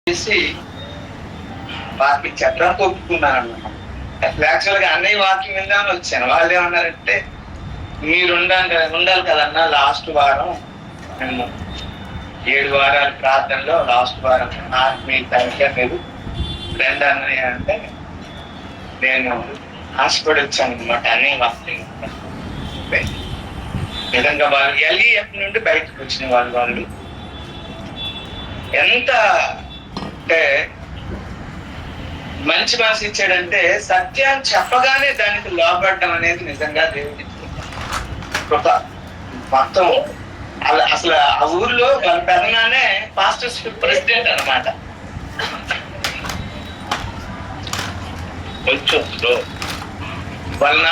చేసి వాకి చెప్పడానికి ఒప్పుకున్నాను అన్నమాట. యాక్చువల్ గా అన్నయ్య వాకి విందామని వచ్చాను. వాళ్ళు ఏమన్నారంటే మీరు ఉండాలి కదన్నా, లాస్ట్ వారం మేము 7 వారాల ప్రార్థనలో లాస్ట్ వారం నాకు మీ తనిఖీ లేదు ఫ్రెండ్ అన్నయ్య అంటే నేను ఆశపడి వచ్చాను అనమాట. అన్నయ్య వాకి నిజంగా వాళ్ళు ఎల్ఈఎఫ్ నుండి బయటకు వచ్చిన వాళ్ళు ఎంత అంటే మంచి మనసు ఇచ్చాడంటే, సత్యాన్ని చెప్పగానే దానికి లోపడడం అనేది నిజంగా దేవుడి కృప. మొత్తం అసలు ఆ ఊర్లో వాళ్ళ పెదనాన్నే పాస్టర్స్ ప్రెసిడెంట్ అనమాట. వాళ్ళ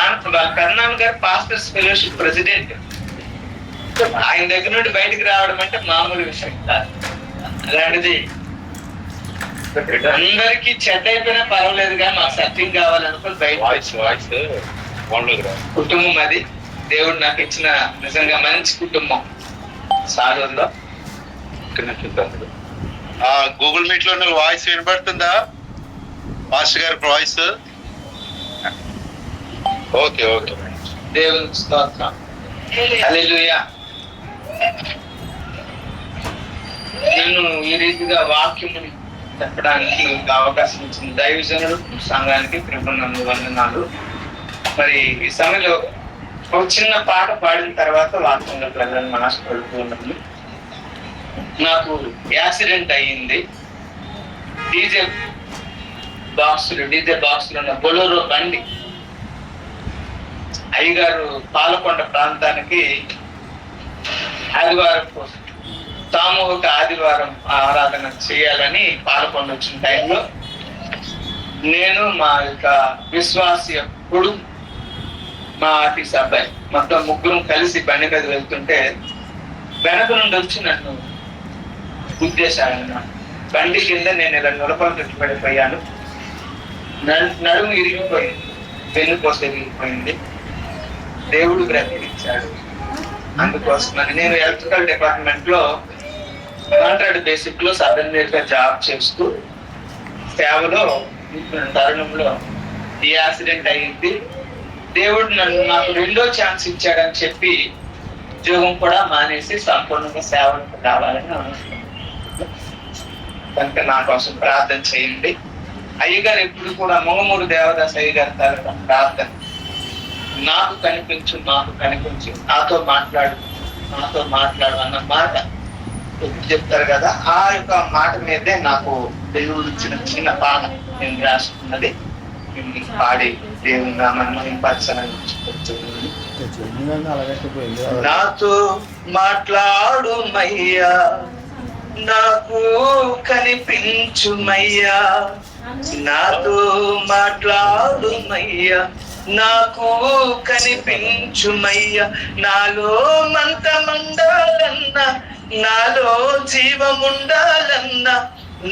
పెదనాన్న గారు పాస్టర్స్ ఫెలోషిప్ ప్రెసిడెంట్. ఆయన దగ్గర నుండి బయటికి రావడం అంటే మామూలు విషయం కాదు. అలాంటిది అందరికి చెడ్డ అయిపోయినా పర్వాలేదు కానీ మాకు సత్యం కావాలనుకుని బయట కుటుంబం అది దేవుడు నాకు ఇచ్చిన నిజంగా మంచి కుటుంబం. సాగర్లో గూగుల్ మీట్ లో వాయిస్ వినబడుతుందా మాస్టర్ గారి వాయిస్? ఓకే ఓకే, దేవుని స్తోత్రం. హల్లెలూయా. నేను ఈ రీతిగా వాక్యముని చెప్పడానికి అవకాశం ఇచ్చిన దైవజనుడు సంఘానికి కృపణందు వందనాలు. మరి ఈ సమయంలో ఒక చిన్న పాట పాడిన తర్వాత వాక్యంలో ప్రజలను మనసుపడుతున్నాను. నాకు యాక్సిడెంట్ అయ్యింది. డీజే బాక్సులు ఉన్న బొలెరో బండి అయ్యగారు పాలకొండ ప్రాంతానికి ఆదివారం కోసం సామూహిక ఆదివారం ఆరాధన చేయాలని పాలకొండ వచ్చిన టైంలో నేను మా యొక్క విశ్వాస కొడుకు మా ఆఫీస్ అబ్బాయి మొత్తం ముగ్గురం కలిసి బండి మీద వెళ్తుంటే వెనక నుండి వచ్చి నన్ను గుద్దేశాడన్నమాట. బండి కింద నేను ఇలా నిలబడి పడిపోయాను. నడుము ఇరిగిపోయింది, వెన్నుకోస ఇరిగిపోయింది. దేవుడు బ్రతికించాడు. అందుకోసమని నేను ఎలక్ట్రికల్ డిపార్ట్మెంట్ లో కాంట్రాక్ట్ బేసిక్ లో సబ్ ఇంజనీర్ జాబ్ చేస్తూ సేవలో తరుణంలో ఈ యాక్సిడెంట్ అయ్యింది. దేవుడు నాకు 2వ ఛాన్స్ ఇచ్చాడని చెప్పి ఉద్యోగం కూడా మానేసి సంపూర్ణంగా సేవకు రావాలని అనుకుంటున్నాను. కనుక నా కోసం ప్రార్థన చేయండి. అయ్యగారు ఎప్పుడు కూడా మొగమూరు దేవదాస్ అయ్యగారి తరఫున ప్రార్థన, నాకు కనిపించు నాతో మాట్లాడు అన్న మాట చెప్తారు కదా. ఆ యొక్క మాట మీదే నాకు దేవుడు ఇచ్చిన చిన్న పాట నేను రాసుకున్నది పాడి దేవుని నామాన్ని నాతో మాట్లాడుమయ్యా, నాకు కనిపించుమయ్యా, నాతో మాట్లాడుమయ్యా, నాకు కనిపించుమయ్యా, నాలో మంటమండాలన్నా, నాలో జీవముండాలన్నా,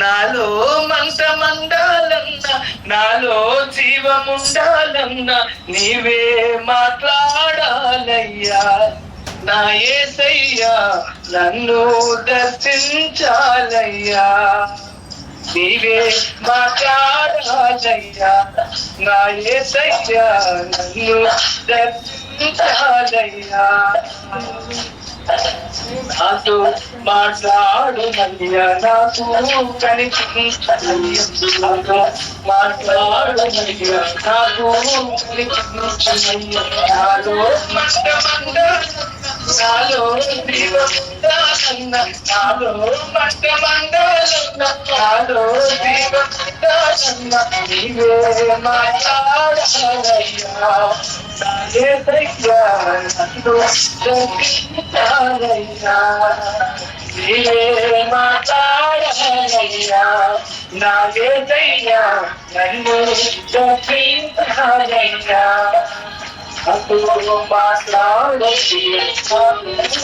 నాలో మంటమండాలన్నా, నాలో జీవముండాలన్నా, నీవే మాట్లాడాలయ్యా నా యేసయ్యా, నన్ను దర్శించాలయ్యా, నీవే మాట్లాడాలయ్యా నా యేసయ్యా, నన్ను దర్శించాలయ్యా, నాతో మాట్లాడుమయ్యా, నాకు కనిపించు, నాతో మాట్లాడుమయ్యా, నాకు కనిపించు, నాలో నాలో జీవముండాలన్నా, నాలో మంటమండాలన్నా, నాలో జీవముండాలన్నా, నీవే మాట్లాడాలయ్యా నా యేసయ్యా, నన్ను దర్శించాలయ్యా, నీవే మాట్లాడాలయ్యా నా యేసయ్యా, నన్ను దర్శించాలయ్యా, నాతో మాట్లాడొచ్చు, మాట్లాడొచ్చు,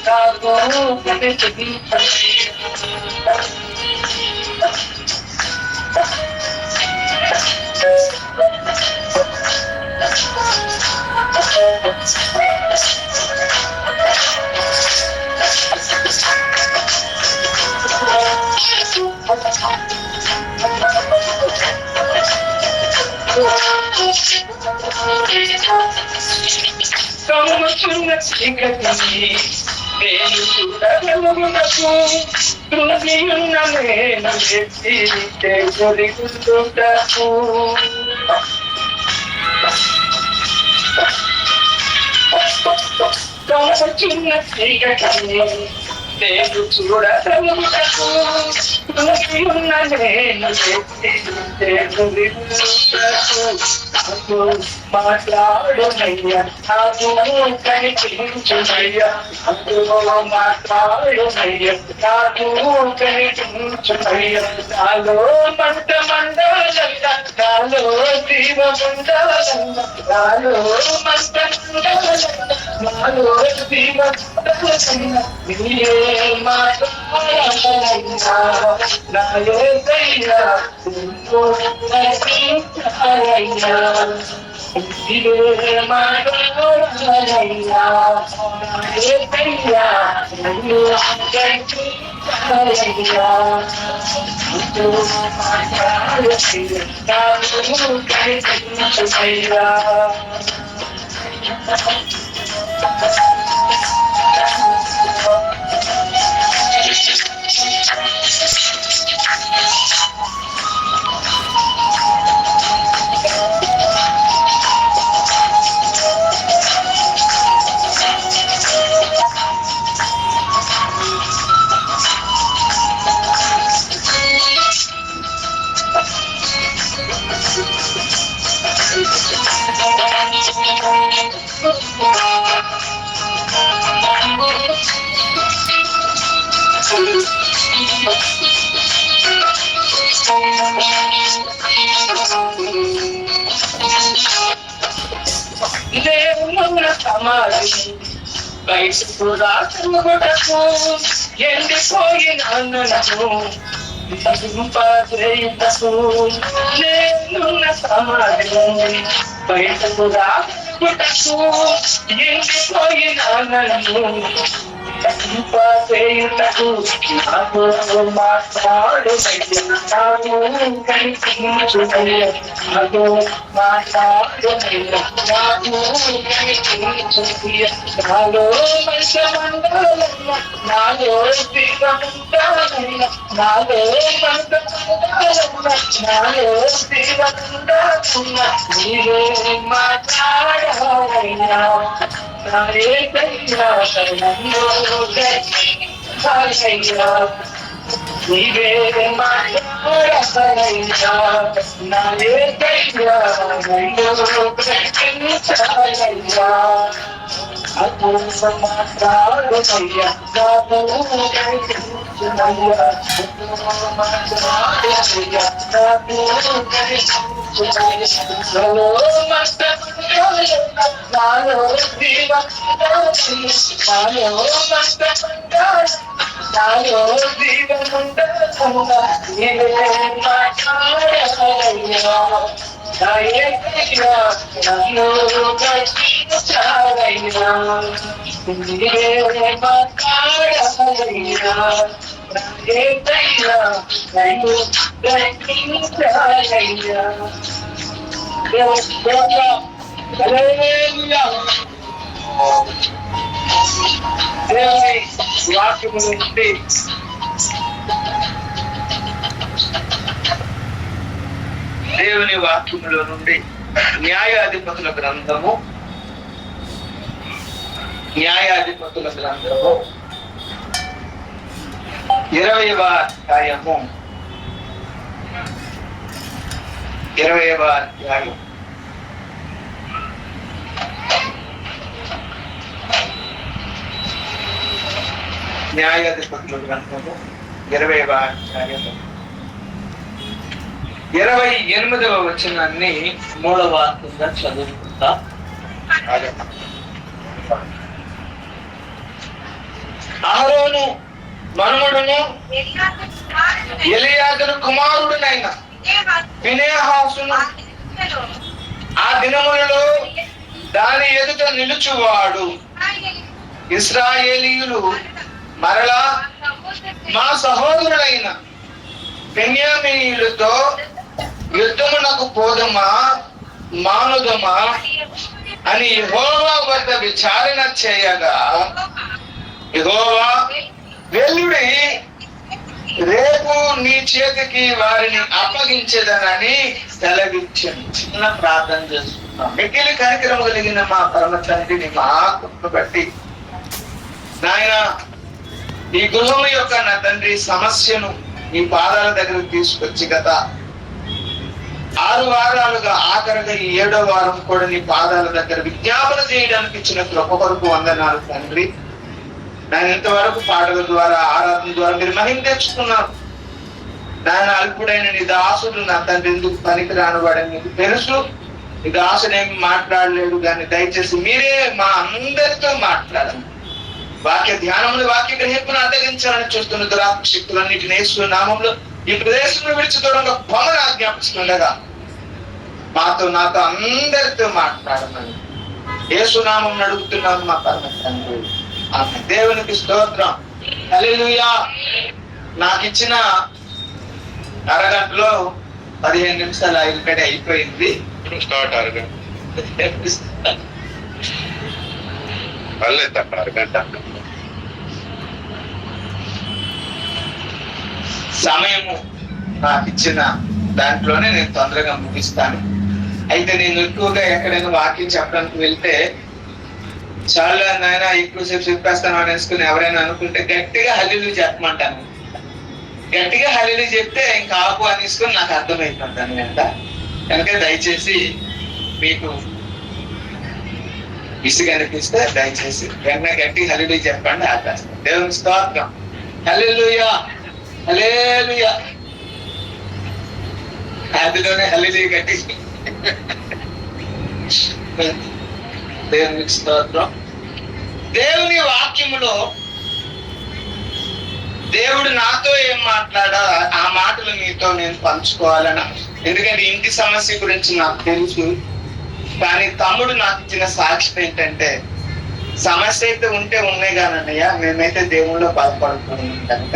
నాకు కమ్ముచున్న చీకటిని నేను చూడగలుగునకు కృంగియున్న నేను ఎత్తి కొరిగుండుటకు కమ్ముచున్న చీకటిని నేను చూడగలుగునకు కృంగియున్న నేను ఎత్తి కొరిగుండుటకు మాట్లాడునయ్యా నాకు కనిపించునయ్యా అందులో మాట్లాడునయ్యా నాకు కనిపించునయ్యా నాలో మంట మండాలయ్యా నాలో దీపముండాలయ్యా నాలో మంట మండాలయ్యా నాలో దీపముండాలయ్యా నీయే మాట్లాడాలయ్యా నా యేసయ్యా నిన్ను నడిపించాలయ్యా ఇదే మాట్లాడాలయ్యా నా యేసయ్యా నిన్ను నడిపించాలయ్యా నీతో మాట్లాడాలయ్యా నాకు కనిపించునయ్యా దేవుని సమాధి బయటకు రాకుటకు ఎండిపోయిన నన్ను దింపజేయుటకు నేనున్న సమాధి బయటకు రాకుటకు ఎండిపోయిన నన్ను దింపజేయుటకు నాకు మాట్లాడునయ్యా నాకు కనిపించునయ్యా నాకు మాట్లాడునయ్యా నాకు కనిపించునయ్యా నాలో మంట మండాలయ్యా నాలో దీపముండాలయ్యా నాలో మంట మండాలయ్యా నాలో దీపముండాలయ్యా నీవే మాట్లాడాలయ్యా నా యేసయ్యా నన్ను రక్షించాలయ్యా నీవే మాట్లాడాలయ్యా నా యేసయ్యా నన్ను రక్షించాలయ్యా నాకు మాట్లాడునయ్యా నాకు కనిపించునయ్యా మాట్లాడునయ్యా నాకు నాలో మంట మండాలయ్యా నాలో దీపముండాలయ్యా నాలో మంట మండాలయ్యా నాలో దీపముండాలయ్యా నీవే మాట్లాడాలయ్యా నా యేసయ్యా నన్ను రక్షించాలయ్యా నీవే మాట్లాడాలయ్యా నా యేసయ్యా నన్ను రక్షించాలయ్యా హల్లెలూయా దేవుని వాక్యము నుండి దేవుని వాక్యములో నుండి న్యాయాధిపతుల గ్రంథము 20వ అధ్యాయము 20వ అధ్యాయం న్యాయాధిపతుల గ్రంథము 20వ అధ్యాయము 28వ వచనాన్ని మూడవ వాక్యంగా చదువుకుంటా. అహరోను మనుమడును ఎలియాజరు కుమారుడునైన ఫినెహాసును ఆ దినములలో దాని ఎదుట నిలుచువాడు ఇశ్రాయేలీయులు మరలా మా సహోదరుడైన బెన్యామీయులతో యుద్ధమునకు పోదుమా మానుదమా అని యెహోవా వద్ద విచారణ చేయగా, యెహోవా వెల్లుడి, రేపు నీ చేతికి వారిని అప్పగించేదనని సెలవిచ్చాను. చిన్న ప్రార్థన చేస్తున్నాం. మిక్కిలి కనికరం కలిగిన మా పరమ తండ్రిని మా కృపను బట్టి నాయన, ఈ గృహం యొక్క నా తండ్రి సమస్యను ఈ పాదాల దగ్గరకు తీసుకొచ్చి గత 6 వారాలుగా ఆఖరిగా ఈ 7వ వారం కూడా నీ పాదాల దగ్గర విజ్ఞాపన చేయడానికి ఇచ్చిన కృప కొరకు వందనాలు తండ్రి. నేను ఇంతవరకు పాటల ద్వారా ఆరాధన ద్వారా మీరు మహిమ తెచ్చుకున్నారు. నాయన, అల్పుడైన నీ దాసుడు నా తండ్రి ఎందుకు పనికి రానివాడని మీకు తెలుసు. నీ దాసుడేమి మాట్లాడలేడు, కానీ దయచేసి మీరే మా అందరితో మాట్లాడండి. వాక్య ధ్యానములు వాక్య గ్రహింపును అడ్డగించాలని చూస్తున్న దురాత్మ శక్తులన్నిటిని యేసు నామములో ఈ ప్రదేశంలో విడిచి దూరంగా పొమను ఆజ్ఞాపిస్తుండగా నాతో అందరితో మాట్లాడమని యేసు నామం అడుగుతున్నాను మా పరమ తండ్రి. ఆమె. దేవునికి స్తోత్రం. హల్లెలూయా. నాకు ఇచ్చిన అరగంటలో 15 నిమిషాలు ఇక్కడ అయిపోయింది. స్టార్ట్ అరగంట. సమయము నాకు ఇచ్చిన దాంట్లోనే నేను తొందరగా ముగిస్తాను. అయితే నేను ఎక్కువగా ఎక్కడైనా వాక్యం చెప్పడానికి వెళ్తే చాలా నాయన ఎక్కువసేపు చెప్పేస్తాను అనేసుకుని ఎవరైనా అనుకుంటే గట్టిగా హల్లెలూయా చెప్పమంటాను. గట్టిగా హల్లెలూయా చెప్తే ఇంకా ఆపు అనేసుకుని నాకు అర్థమైపోతాను కనుక దయచేసి మీకు విసుగు అనిపిస్తే దయచేసి వెంటనే గట్టిగా హల్లెలూయా చెప్పండి, ఆపేస్తాను. దేవుని స్తోత్రం. హల్లెలూయా, హల్లెలూయా. అందులోనే హల్లెలూయా గట్టి. దేవునికి స్తోత్రం. దేవుని వాక్యములో దేవుడు నాతో ఏం మాట్లాడా ఆ మాటలు మీతో నేను పంచుకోవాలన్నా. ఎందుకంటే ఇంటి సమస్య గురించి నాకు తెలుసు, కానీ తమ్ముడు నాకు ఇచ్చిన సాక్ష్యం ఏంటంటే సమస్య అయితే ఉంటే ఉన్నాయి కానన్నయ్య, మేమైతే దేవుళ్ళో బాధపడుతున్నాం కనుక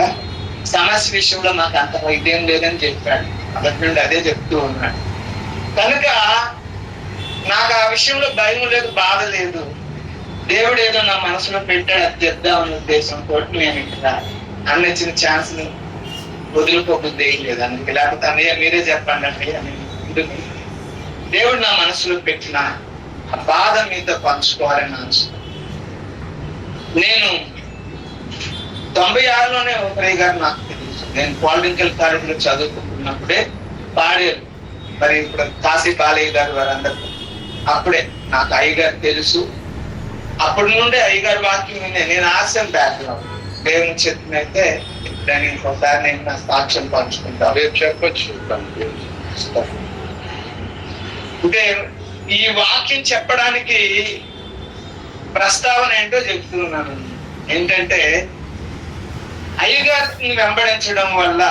సమస్య విషయంలో నాకు అంత ఇదేం లేదని చెప్పాడు. మొదటి నుండి అదే చెప్తూ ఉన్నాడు. కనుక నాకు ఆ విషయంలో భయం లేదు, బాధ లేదు. దేవుడు ఏదో నా మనసులో పెట్టాడు, అది చెప్దామన్న ఉద్దేశంతో నేను ఇక్కడ అన్నచ్చిన ఛాన్స్ వదులుకోబుద్ది ఏం లేదు. అందుకే లేకపోతే అన్నయ్య మీరే చెప్పండి అన్నయ్య, దేవుడు నా మనసులో పెట్టిన ఆ బాధ మీతో పంచుకోవాలని ఆశ. నేను 96లోనే ఒకరయ్య గారు నాకు తెలుసు. నేను పొలిటికల్ కాలేజీలో చదువుకుంటున్నప్పుడే పాడారు. మరి ఇప్పుడు కాశీ బాలయ్య గారు వారందరూ అప్పుడే నాకు అయ్యగారు తెలుసు. అప్పటి నుండే అయ్యగారు వాక్యం నేను ఆశం బ్యాక్గ్రౌండ్ దేవుని చెప్పినైతే దాన్ని ఇంకోసారి నేను నా సాక్ష్యం పంచుకుంటాను. రేపు చెప్పచ్చు. అంటే ఈ వాక్యం చెప్పడానికి ప్రస్తావన ఏంటో చెప్తున్నాను. ఏంటంటే అయ్యగారిని వెంబడించడం వల్ల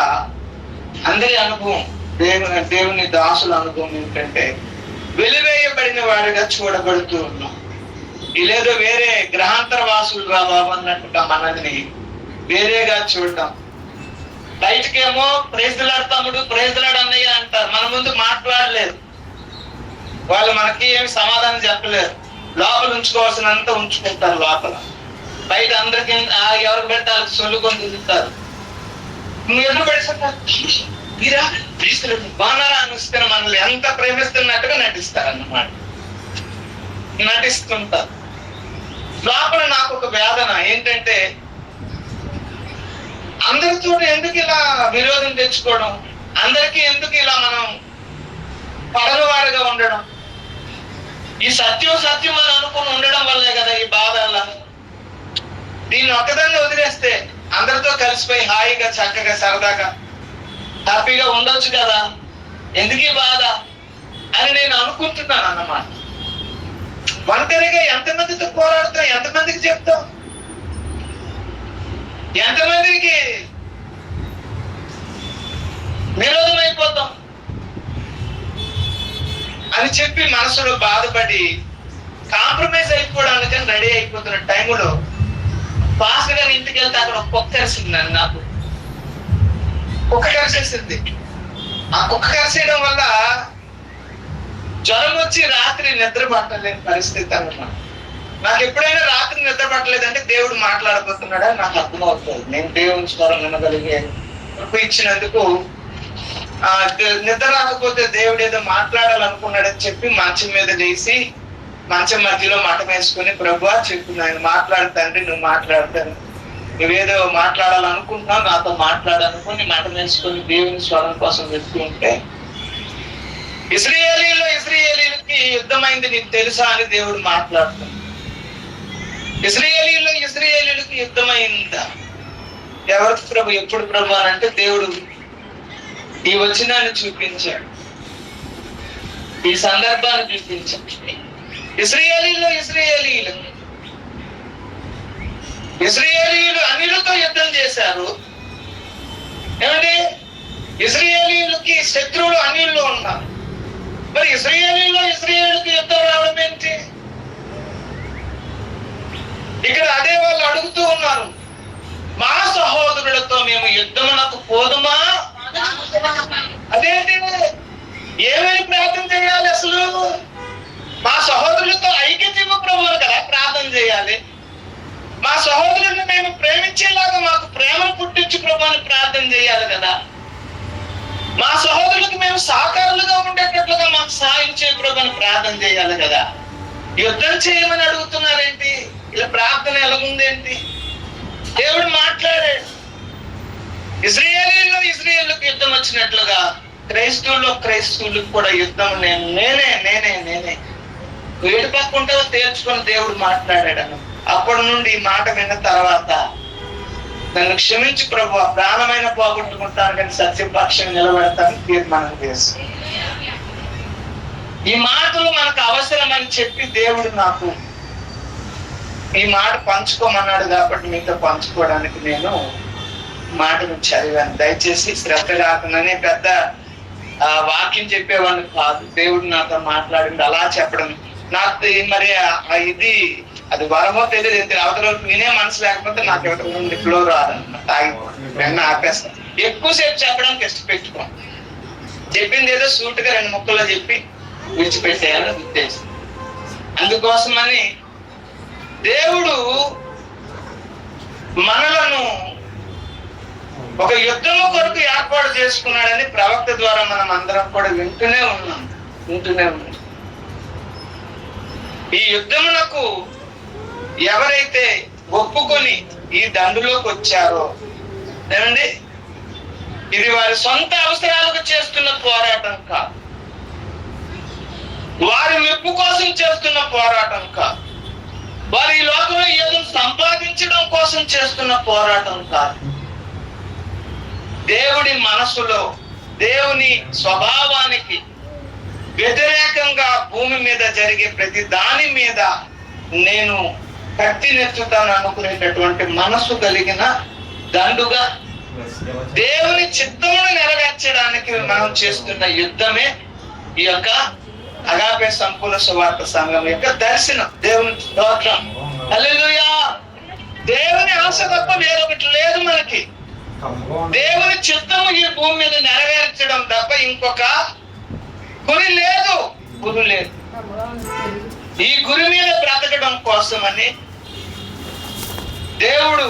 అందరి అనుభవం, దేవుని దాసుల అనుభవం ఏంటంటే వెలివేయబడిన వాడిగా చూడబడుతూ ఉన్నాం. ఇలేదో వేరే గ్రహాంతర వాసులు రా బాబు అన్నట్టుగా మనల్ని వేరేగా చూడటం. బయటకేమో ప్రైజ్లాడు తమ్ముడు, ప్రైజ్లాడు అన్నయ్య అంటారు, మన ముందు మాట్లాడలేదు. వాళ్ళు మనకి ఏమి సమాధానం చెప్పలేరు. లోపల ఉంచుకోవాల్సినంత ఉంచుకుంటారు లోపల. బయట అందరికి ఎవరికి పెడితే వాళ్ళకి సొల్లుకొని తిరుగుతారు. నువ్వు ఎదురు పెడతారు, మీరా ప్రీస్తులు బాగున్నారా అనిస్తే మనల్ని ఎంత ప్రేమిస్తున్నట్టుగా నటిస్తారు అన్నమాట. నటిస్తుంటారు. లోపల నాకు ఒక వేదన ఏంటంటే అందరితో ఎందుకు ఇలా విరోధం తెచ్చుకోవడం, అందరికీ ఎందుకు ఇలా మనం పడలవారుగా ఉండడం. ఈ సత్యం అని అనుకుని ఉండడం వల్లే కదా ఈ బాధ. దీన్ని ఒక్కదాన్ని వదిలేస్తే అందరితో కలిసిపోయి హాయిగా చక్కగా సరదాగా హ్యాపీగా ఉండొచ్చు కదా, ఎందుకు ఈ బాధ అని నేను అనుకుంటున్నాను అన్నమాట. ఒంటరిగా ఎంతమందితో పోరాడుతాం, ఎంతమందికి చెప్తాం, ఎంతమందికి నిరోధమైపోతాం అని చెప్పి మనసులో బాధపడి కాంప్రమైజ్ అయిపోవడానికి రెడీ అయిపోతున్న టైంలో పాస్టర్ గారి ఇంటికి వెళ్తే అక్కడ ఒక కుక్క కరిసిందని నాకు. కుక్క కరిచేసింది. ఆ కుక్క కరిచేయడం వల్ల జ్వరం వచ్చి రాత్రి నిద్ర పట్టలేని పరిస్థితి అన్నమాట. నాకు ఎప్పుడైనా రాత్రి నిద్ర పట్టలేదంటే దేవుడు మాట్లాడబోతున్నాడా నాకు అర్థమవుతుంది. నేను దేవుని స్వరం వినగలిగే కృప ఇచ్చినందుకు నిద్ర రాకపోతే దేవుడు ఏదో మాట్లాడాలనుకున్నాడని చెప్పి మంచం మీద లేసి మంచం మధ్యలో మఠం వేసుకుని ప్రభువా చెప్పు ఆయన మాట్లాడుతాండి, నువ్వు మాట్లాడతాను, నువ్వేదో మాట్లాడాలనుకుంటున్నావు నాతో మాట్లాడాలనుకుని మఠం వేసుకొని దేవుని స్వరం కోసం వెళ్తూ ఉంటే ఇశ్రాయేలీలకి యుద్ధమైంది నీకు తెలుసా అని దేవుడు మాట్లాడుతున్నాడు. ఇశ్రాయేలీలకి యుద్ధమైందా? ఎవరికి ప్రభు, ఎప్పుడు ప్రభు అని అంటే దేవుడు ఈ వచనాన్ని చూపించాడు, ఈ సందర్భాన్ని చూపించాడు. ఇశ్రాయేలీలు అన్యులతో యుద్ధం చేశారు. ఏమంటే ఇశ్రాయేలీలకి శత్రువులు అన్యుల్లో ఉన్నారు. మరి ఇశ్రాయేలీలకి యుద్ధం రావడం ఏంటి? ఇక్కడ అదే వాళ్ళు అడుగుతూ ఉన్నారు, మా సహోదరులతో మేము యుద్ధమునకు పోదుమా? అదేంటి, ఏమని ప్రార్థన చేయాలి? అసలు మా సహోదరులతో ఐక్యత ప్రభువులు కదా ప్రార్థన చేయాలి. మా సహోదరులను మేము ప్రేమించేలాగా మాకు ప్రేమను పుట్టించి ప్రభువుని ప్రార్థన చేయాలి కదా. మా సహోదరులకు మేము సహకారులుగా ఉండేటట్లుగా మాకు సాయం చేయ ప్రభువుని ప్రార్థన చేయాలి కదా. యుద్ధం చేయమని అడుగుతున్నారేంటి? ఇలా ప్రార్థన ఎలాగుందేంటి? దేవుడు మాట్లాడాడు. ఇశ్రాయేలీలకు యుద్ధం వచ్చినట్లుగా క్రైస్తవులకు కూడా యుద్ధం నేనే వేడి పక్కుంటే తేల్చుకొని దేవుడు మాట్లాడాడు. అప్పటి నుండి ఈ మాట విన్న తర్వాత నన్ను క్షమించి ప్రభు, ప్రాణమైన పోగొట్టుకుంటాను కానీ సత్యపక్షం నిలబెడతాను తీర్మానం చేసి ఈ మాటలు మనకు అవసరమని చెప్పి దేవుడు నాకు ఈ మాట పంచుకోమన్నాడు కాబట్టి మీతో పంచుకోవడానికి నేను మాటను చదివాను. దయచేసి శ్రద్ధ కాకుండానే పెద్ద వాక్యం చెప్పేవాడిని కాదు. దేవుడు నాతో మాట్లాడింది అలా చెప్పడం నాకు మరి అది వరమో తెలియదు. అవతల వినే మనసు లేకపోతే నాకు ఎవరి నుండి ఫ్లో రాదన్నమాట. ఆగిపోయి ఆపేస్తాను. ఎక్కువసేపు చెప్పడానికి ఇష్టపెట్టుకో. చెప్పింది ఏదో సూటుగా 2 ముక్కల్లో చెప్పి విడిచిపెట్టేయాలని ఉద్దేశం. అందుకోసమని దేవుడు మనలను ఒక యుద్ధము కొరకు ఏర్పాటు చేసుకున్నాడని ప్రవక్త ద్వారా మనం అందరం కూడా వింటూనే ఉన్నాం. ఈ యుద్ధమునకు ఎవరైతే ఒప్పుకొని ఈ దండులోకి వచ్చారో ఏమండి, ఇది వారి సొంత అవసరాలకు చేస్తున్న పోరాటం కాదు, వారి మెప్పు కోసం చేస్తున్న పోరాటం కాదు, వారు ఈ లోకంలో ఏదో సంపాదించడం కోసం చేస్తున్న పోరాటం కాదు. దేవుడి మనసులో, దేవుని స్వభావానికి వ్యతిరేకంగా భూమి మీద జరిగే ప్రతి దాని మీద నేను కత్తినెత్తుతాను అనుకునేటటువంటి మనసు కలిగిన దండుగా దేవుని చిత్తమును నెరవేర్చడానికి మనం చేస్తున్న యుద్ధమే ఈ యొక్క అగాపే సంపూర్ణ సువార్త సంఘం యొక్క దర్శనం. దేవుని స్తోత్రం, హల్లెలూయా. దేవుని ఆశ తప్ప వేరొకటి లేదు మనకి. దేవుని చిత్తము ఈ భూమి మీద నెరవేర్చడం తప్ప ఇంకొక గురి లేదు. ఈ గురి మీద బ్రతకడం కోసమని దేవుడు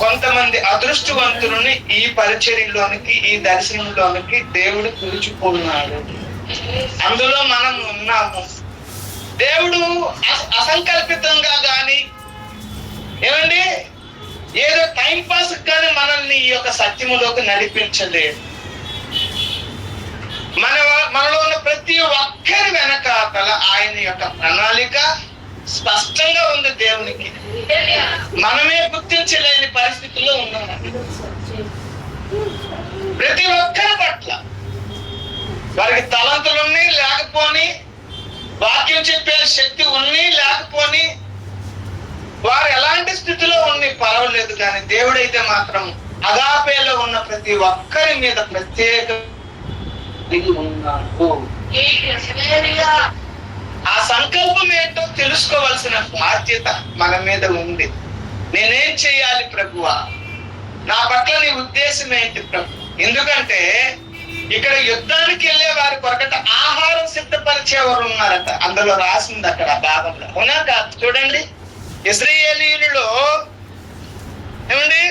కొంతమంది అదృష్టవంతులని ఈ పరిచర్యలోనికి, ఈ దర్శనంలోనికి దేవుడు పిలుచుకున్నాడు. అందులో మనం ఉన్నాము. దేవుడు అసంకల్పితంగా గాని ఏమండి ఏదో టైం పాస్ కానీ మనల్ని ఈ యొక్క సత్యములోకి నడిపించలేదు. మనలో ఉన్న ప్రతి ఒక్కరి వెనకాతల ఆయన యొక్క ప్రణాళిక స్పష్టంగా ఉంది దేవునికి. మనమే గుర్తించలేని పరిస్థితుల్లో ఉన్నాం. ప్రతి ఒక్కరి పట్ల వారికి తలంతులు ఉన్నాయి లేకపోని, వాక్యం చెప్పే శక్తి ఉన్ని లేకపోని, వారు ఎలాంటి స్థితిలో ఉన్ని పర్వాలేదు, కానీ దేవుడైతే మాత్రం అగాపేలో ఉన్న ప్రతి ఒక్కరి మీద ప్రత్యేక ఉన్నాడు. ఆ సంకల్పం ఏంటో తెలుసుకోవాల్సిన బాధ్యత మన మీద ఉంది. నేనేం చేయాలి ప్రభువా? నా పట్ల నీ ఉద్దేశం ఏంటి ప్రభు? ఎందుకంటే ఇక్కడ యుద్ధానికి వెళ్ళే వారి కొరకట ఆహారం సిద్ధపరిచేవారు ఉన్నారట. అందులో రాసింది అక్కడ భాగంలో. అవునా కాదు? చూడండి, ఇశ్రాయేలీయులలో ఏమండి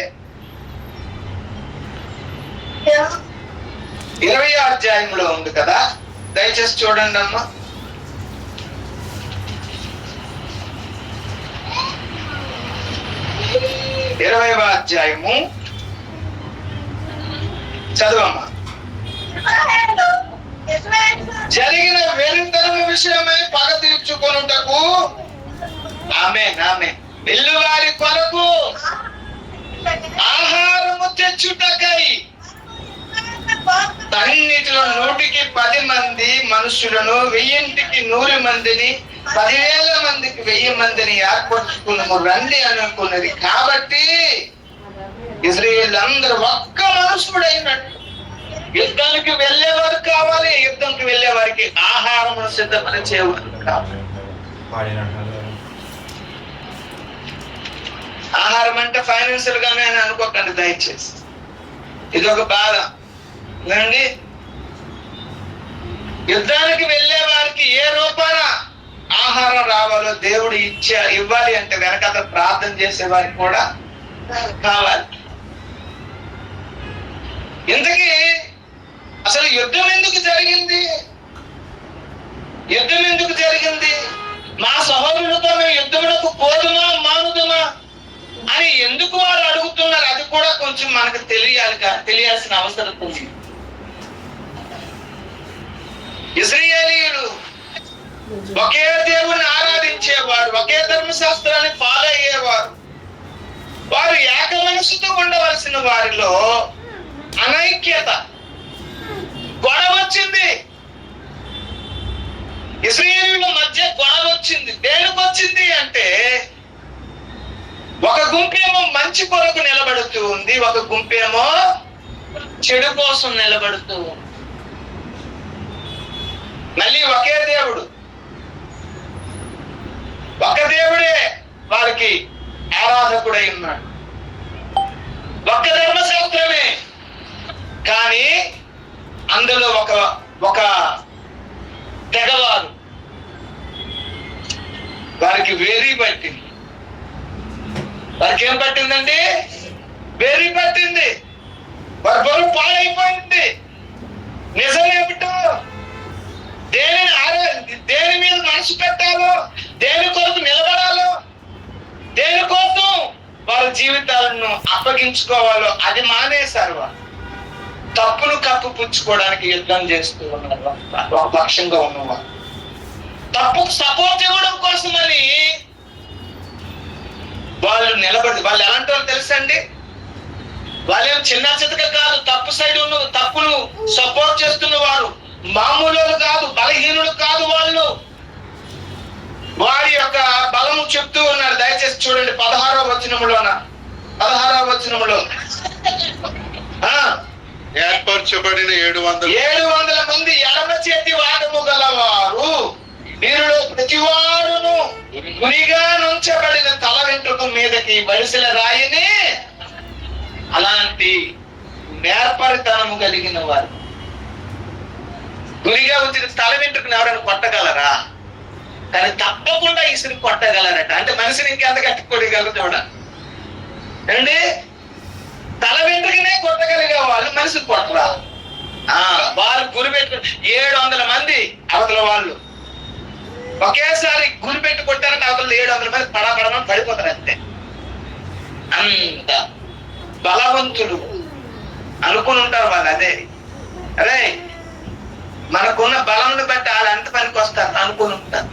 20వ అధ్యాయంలో ఉంది కదా, దయచేసి చూడండి అమ్మా. 20వ అధ్యాయము చదువమ్మా. జరిగిన వెలుతనం విషయమై పగ తీర్చుకొనుటకు ఆమె వెల్లువారి కొరకు ఆహారము తెచ్చుటకై అన్నిటిలో 100కి 10 మంది మనుషులను, 1000కి 100 మందిని, 10,000 మందికి 1000 మందిని ఏర్పరచుకున్నాము రండి అనుకున్నది. కాబట్టి ఇశ్రాయేలు అందరూ ఒక్క మనుషుడైనట్టు యుద్ధానికి వెళ్ళేవారు కావాలి. యుద్ధంకి వెళ్ళే వారికి ఆహారం సిద్ధపరిచేవారు కావాలి. ఆహారం అంటే ఫైనాన్షియల్ గానే అని అనుకోకండి దయచేసి. ఇది ఒక బాధ అండి. యుద్ధానికి వెళ్ళే వారికి ఏ రూపాన ఆహారం రావాలో దేవుడు ఇవ్వాలి అంటే వెనకాల ప్రార్థన చేసే వారికి కూడా కావాలి. ఇంతకీ అసలు యుద్ధం ఎందుకు జరిగింది? యుద్ధం ఎందుకు జరిగింది? మా సహోదరులతో మేము యుద్ధములకు పోదుమా మానుదుమా అని ఎందుకు వారు అడుగుతున్నారు? అది కూడా కొంచెం మనకు తెలియాల్సిన అవసరం ఉంది. ఇశ్రాయేలీయులు ఒకే దేవుని ఆరాధించేవారు, ఒకే ధర్మశాస్త్రాన్ని ఫాలో అయ్యేవారు. వారు ఏక మనసుతో ఉండవలసిన వారిలో అనైక్యత, గొడవ వచ్చింది. ఇశ్రాయేలీయుల మధ్య గొడవ వచ్చింది. దేనికి వచ్చింది అంటే ఒక గుంపేమో మంచి కొరకు నిలబడుతూ ఉంది, ఒక గుంపేమో చెడు కోసం నిలబడుతూ ఉంది. మళ్ళీ ఒకే దేవుడు, ఒక దేవుడే వారికి ఆరాధకుడై ఉన్నాడు, ఒక్క ధర్మశాస్త్రమే. కానీ అందులో ఒక తెగవారు వారికి వేరీ పట్టింది. వారికి ఏం పట్టిందండి? వేరీ పట్టింది. వారి బరువు పాడైపోయింది. నిజం ఏమిటో, దేని మీద మనసు పెట్టాలో, దేని కొరకు నిలబడాలో, దేనికోసం వారి జీవితాలను అప్పగించుకోవాలో అది మానేశారు. వారు తప్పును కప్పుపుచ్చుకోవడానికి యుద్ధం చేస్తూ ఉన్నారు. ఒక పక్షంగా ఉన్నవారు తప్పుకు సపోర్ట్ ఇవ్వడం కోసమని వాళ్ళు నిలబడి, వాళ్ళు ఎలాంటి వాళ్ళు తెలుసండి? వాళ్ళేం చిన్న చితక కాదు, తప్పు సైడ్ ఉన్న తప్పును సపోర్ట్ చేస్తున్న వారు మామూలు కాదు, బలహీనులు కాదు. వాళ్ళు వారి యొక్క బలము చెప్తూ ఉన్నారు. దయచేసి చూడండి 16వ వచనములో ఏర్పరచబడిన 700 మంది ఎడమ చేతి వాదము గలవారు, వీరిలో ప్రతివారును గురిగా నుంచబడిన తల వెంట్రుక మీదకి వరిసెల రాయిని, అలాంటి నేర్పరితనము కలిగిన వారు. గురిగా వచ్చిన తల వెంట్రుకను ఎవరైనా కొట్టగలరా? కానీ తప్పకుండా ఇసురు కొట్టగలరట. అంటే మనిషిని ఇంకెంత కట్టుకోగలరు చూడండి అండి. తల వెంట్రుకనే కొట్టగలిగే వాళ్ళు మనిషిని కొట్టరా? వాళ్ళు గురి పెట్టుకుని 700 మంది అవతల వాళ్ళు ఒకేసారి గురి పెట్టి కొట్టారంటే అవతల 700 మంది పడమని పడిపోతారు. అంతే. అంత బలవంతులు అనుకుని ఉంటారు వాళ్ళు. అదే మనకున్న బలంను బట్టి వాళ్ళు ఎంత పనికి వస్తారు అనుకుని ఉంటారు.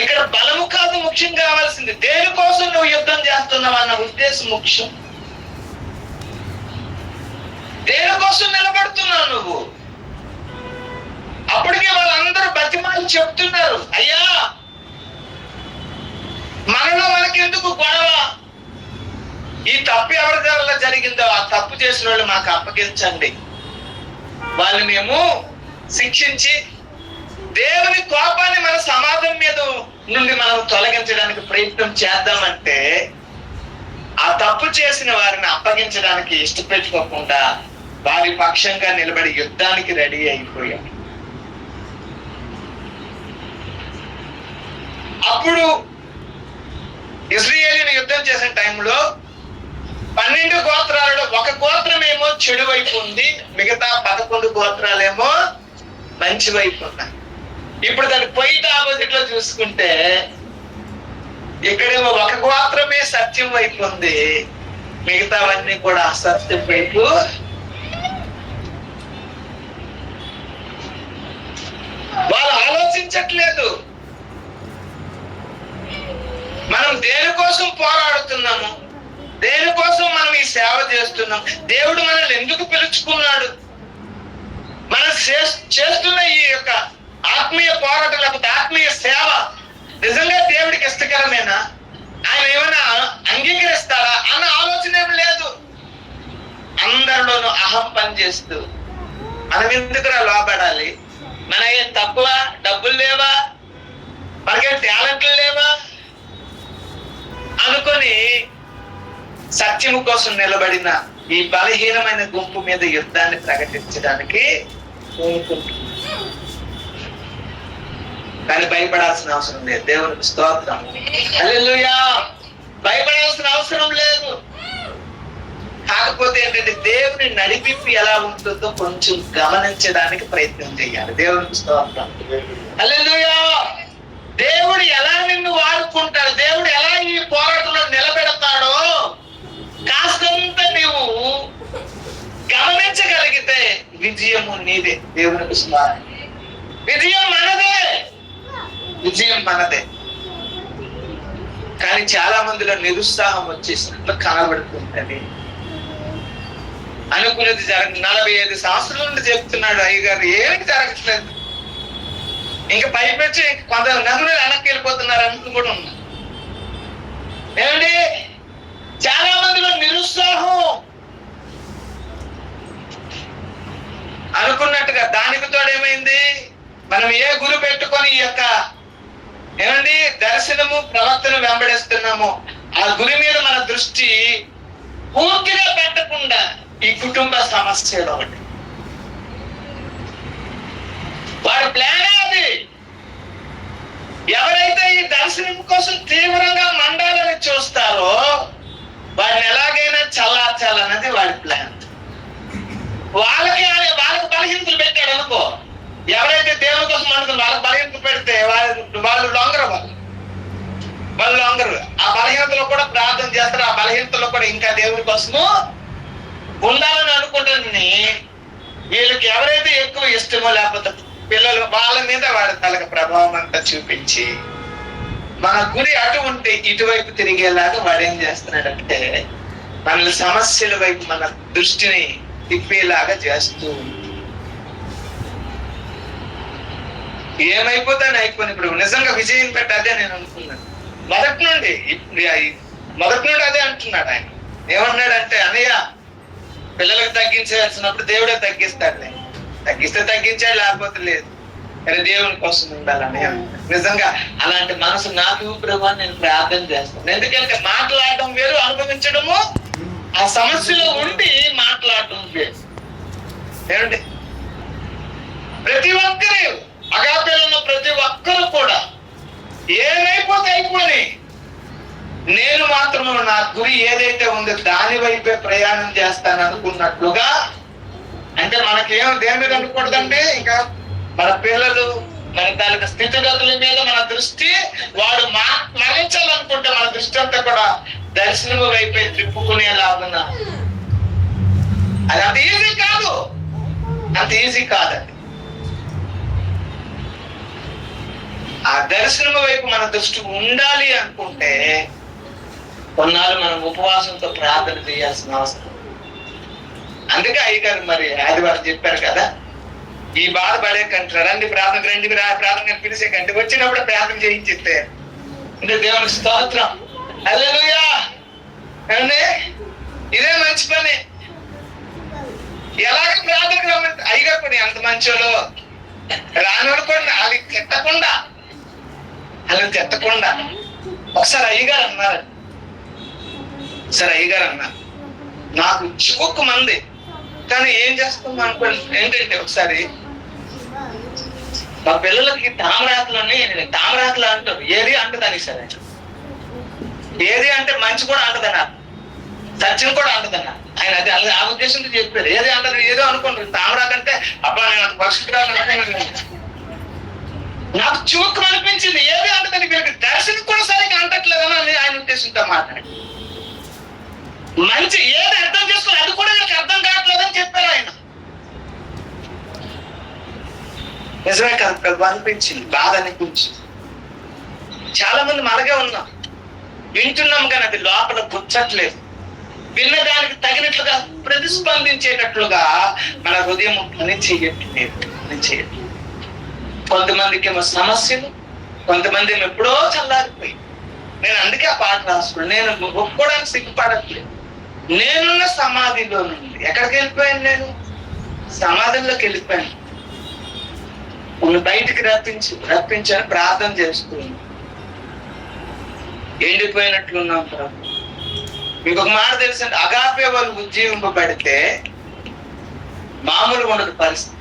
ఇక్కడ బలము కాదు ముఖ్యం కావాల్సింది, దేనికోసం నువ్వు యుద్ధం చేస్తున్నావు అన్న ఉద్దేశం ముఖ్యం. దేనికోసం నిలబడుతున్నావు నువ్వు? అప్పటికే వాళ్ళందరూ బతిమాలు చెప్తున్నారు, అయ్యా మనలో మనకెందుకు గొడవ? ఈ తప్పు ఎవరి ద్వారా జరిగిందో ఆ తప్పు చేసిన వాళ్ళు మాకు అప్పగించండి, వాళ్ళు మేము శిక్షించి దేవుని కోపాన్ని మన సమాజం మీద నుండి మనం తొలగించడానికి ప్రయత్నం చేద్దామంటే ఆ తప్పు చేసిన వారిని అప్పగించడానికి ఇష్టపెట్టుకోకుండా వారి పక్షంగా నిలబడి యుద్ధానికి రెడీ అయిపోయాడు. అప్పుడు ఇశ్రాయేలీయులు యుద్ధం చేసిన టైంలో 12 గోత్రాలలో ఒక గోత్రం ఏమో చెడు వైపు ఉంది, మిగతా 11 గోత్రాలేమో మంచి వైపు ఉన్నాయి. ఇప్పుడు దాని పొయిట్ ఆపోజిట్ లో చూసుకుంటే ఇక్కడేమో ఒక గోత్రమే సత్యం వైపు ఉంది, మిగతావన్నీ కూడా అసత్యం వైపు. వాళ్ళు ఆలోచించట్లేదు మనం దేనికోసం పోరాడుతున్నాము, దేనికోసం మనం ఈ సేవ చేస్తున్నాం, దేవుడు మనల్ని ఎందుకు పిలుచుకున్నాడు, మనం చేస్తున్న ఈ యొక్క ఆత్మీయ పోరాటం లేకపోతే ఆత్మీయ సేవ నిజంగా దేవుడికి ఇష్టకరమేనా, ఆయన ఏమైనా అంగీకరిస్తారా అన్న ఆలోచన ఏమి లేదు. అందరిలోనూ అహం పనిచేస్తూ మనం ఎందుకురా లోపడాలి, మన ఏం తక్కువ, డబ్బులు లేవా, మనకేం టాలెంట్లు లేవా అనుకొని సత్యము కోసం నిలబడిన ఈ బలహీనమైన గుంపు మీద యుద్ధాన్ని ప్రకటించడానికి కోరుకుంటున్నాం. కానీ భయపడాల్సిన అవసరం లేదు. దేవునికి స్తోత్రం, హల్లెలూయా. భయపడాల్సిన అవసరం లేదు. కాకపోతే ఏంటంటే దేవుని నడిపింపు ఎలా ఉంటుందో కొంచెం గమనించడానికి ప్రయత్నం చేయాలి. దేవునికి స్తోత్రం, హల్లెలూయా. దేవుడు ఎలా నిన్ను వాడుకుంటాడు, దేవుడు ఎలా ఈ పోరాటంలో నిలబెడతాడో కాస్తంత నీవు గమనించగలిగితే విజయము నీదే. దేవునికి స్తోత్రం. విజయం మనదే, విజయం మనదే. కానీ చాలా మందిలో నిరుత్సాహం వచ్చేసినట్లు కనబడుతుంటది. అనుకున్నది 45 సంవత్సరాల నుండి చెప్తున్నాడు అయ్యగారు, ఏమిటి జరగట్లేదు. ఇంకా పైపెచ్చి కొంత నన్ను వెనక్కి వెళ్ళిపోతున్నారు అనుకుని కూడా ఉన్నా. ఏమండి, చాలా మందిలో నిరుత్సాహం. అనుకున్నట్టుగా దానికి తోడేమైంది, మనం ఏ గురి పెట్టుకొని ఈ యొక్క ఏమండి దర్శనము ప్రవక్తను వెంబడిస్తున్నామో ఆ గురి మీద మన దృష్టి పూర్తిగా పెట్టకుండా ఈ కుటుంబ సమస్యలు ఒకటి వాడి ప్లాన్. అది ఎవరైతే ఈ దర్శనం కోసం తీవ్రంగా మండాలని చూస్తారో వాడిని ఎలాగైనా చల్లార్చాలన్నది వాడి ప్లాన్. వాళ్ళకి బలహీనతలు పెట్టాడు అనుకో, ఎవరైతే దేవుని కోసం అనుకుని వాళ్ళకి బలహీనతలు పెడితే వాళ్ళు లొంగరు. వాళ్ళు లొంగరు. ఆ బలహీనతలో కూడా ప్రార్థన చేస్తారు, ఆ బలహీనతలో కూడా ఇంకా దేవుని కోసము ఉండాలని అనుకుంటానని వీళ్ళకి ఎవరైతే ఎక్కువ ఇష్టమో లేకపోతే పిల్లలు వాళ్ళ మీద వాడి తలకు ప్రభావం అంతా చూపించి మన గురి అటు ఉంటే ఇటువైపు తిరిగేలాగా వాడు ఏం చేస్తున్నాడంటే మన సమస్యల వైపు మన దృష్టిని తిప్పేలాగా చేస్తూ ఏమైపోతాను అయిపోయింది. ఇప్పుడు నిజంగా విజయం పెట్టి అదే నేను అనుకున్నాను మొదటి నుండి అదే అంటున్నాడు ఆయన. ఏమన్నాడంటే, అన్నయ్య పిల్లలకు తగ్గించాల్సినప్పుడు దేవుడే తగ్గిస్తాడు, తగ్గిస్తే తగ్గించాడు, లేకపోతే లేదు. కానీ దేవుని కోసం ఉండాలని నిజంగా అలాంటి మనసు నాకు ప్రభు నేను ప్రార్థన చేస్తాను. ఎందుకంటే మాట్లాడటం వేరు, అనుభవించడము ఆ సమస్యలో ఉండి మాట్లాడటం వేరు. ఏమండి, ప్రతి ఒక్కరు అగాపేలో ఉన్న ప్రతి ఒక్కరు కూడా ఏమైపోతే అయిపోయి నేను మాత్రము నా గురి ఏదైతే ఉందో దాని వైపే ప్రయాణం చేస్తాను అనుకున్నట్లుగా. అంటే మనకేం దేని మీద అనుకూడదండి, ఇంకా మన పిల్లలు మన తాలూకా స్థితిగతుల మీద మన దృష్టి, వాడు మరణించాలనుకుంటే మన దృష్టి అంతా కూడా దర్శనము వైపే తిప్పుకునేలాగున్నా. అది అంత ఈజీ కాదు, అంత ఈజీ కాదండి. ఆ దర్శనము వైపు మన దృష్టి ఉండాలి అనుకుంటే కొన్నాళ్ళు మనం ఉపవాసంతో ప్రార్థన చేయాల్సిన అవసరం. అందుకే అయ్యగారు మరి ఆదివారం చెప్పారు కదా, ఈ బాధ పడే కంటే రండి ప్రార్థన, రండి ప్రార్థన పిలిచే కంటే వచ్చినప్పుడు ప్రార్థన చేయించితే అంటే దేవునికి స్తోత్రం, హల్లెలూయా. అండి ఇదే మంచి పని. ఎలాగ ప్రార్థనకు రమ్మంటే అయ్యగారు కూడా ఎంత మంచోలో రాననుకోండి, అది తిట్టకుండా అలా తిట్టకుండా ఒకసారి అయ్యగారు అన్నారు, సరే అయ్యగారు అన్న నాకు చిక్కుకు మంది, కానీ ఏం చేస్తాం అనుకో ఏంటంటే ఒకసారి మా పిల్లలకి తామరాకులు అంటారు. ఏది అంటదని సరే, ఏది అంటే మంచి కూడా అంటదన్న, సత్యం కూడా అంటదన్న. ఆయన అది ఆ ఉద్దేశంతో చెప్పారు. ఏది అంటారు ఏదో అనుకుంటారు. తామరాకు అంటే అబ్బా నేను అంత పరిస్థితి నాకు చివుక్కు అనిపించింది. ఏది అంటదని వీళ్ళకి దర్శనం కూడా సరిగ్గా అంటట్లేదని ఆయన ఉద్దేశంతో మాట్లాడి మంచి ఏది అర్థం చేసుకోవాలి అది కూడా వీళ్ళకి అర్థం కావట్లేదని చెప్పారు ఆయన. నిజమే కదా ప్రభు అనిపించింది, బాధ అనిపించింది. చాలా మంది మనగే ఉన్నాం, వింటున్నాం కానీ అది లోపల గుచ్చట్లేదు. విన్నదానికి తగినట్లుగా ప్రతిస్పందించేటట్లుగా మన హృదయం పని చేయట్లేదు. కొంతమందికి ఏమో సమస్యలు, కొంతమంది ఏమో ఎప్పుడో చల్లారిపోయి. నేను అందుకే ఆ పాట రాసుకున్నాను. నేను ఒప్పుకోవడానికి సిగ్గుపడట్లేదు. నేనున్న సమాధిలో నుండి ఎక్కడికి వెళ్ళిపోయాను? నేను సమాధిలోకి వెళ్ళిపోయాను. బయటికి రప్పించని ప్రార్థన చేస్తున్నాను. ఎండిపోయినట్లున్నాం ప్రభు. మీకు ఒక మాట తెలుసండి, అగాపే వాళ్ళు ఉజ్జీవింపబడితే మామూలుగా ఉండదు పరిస్థితి.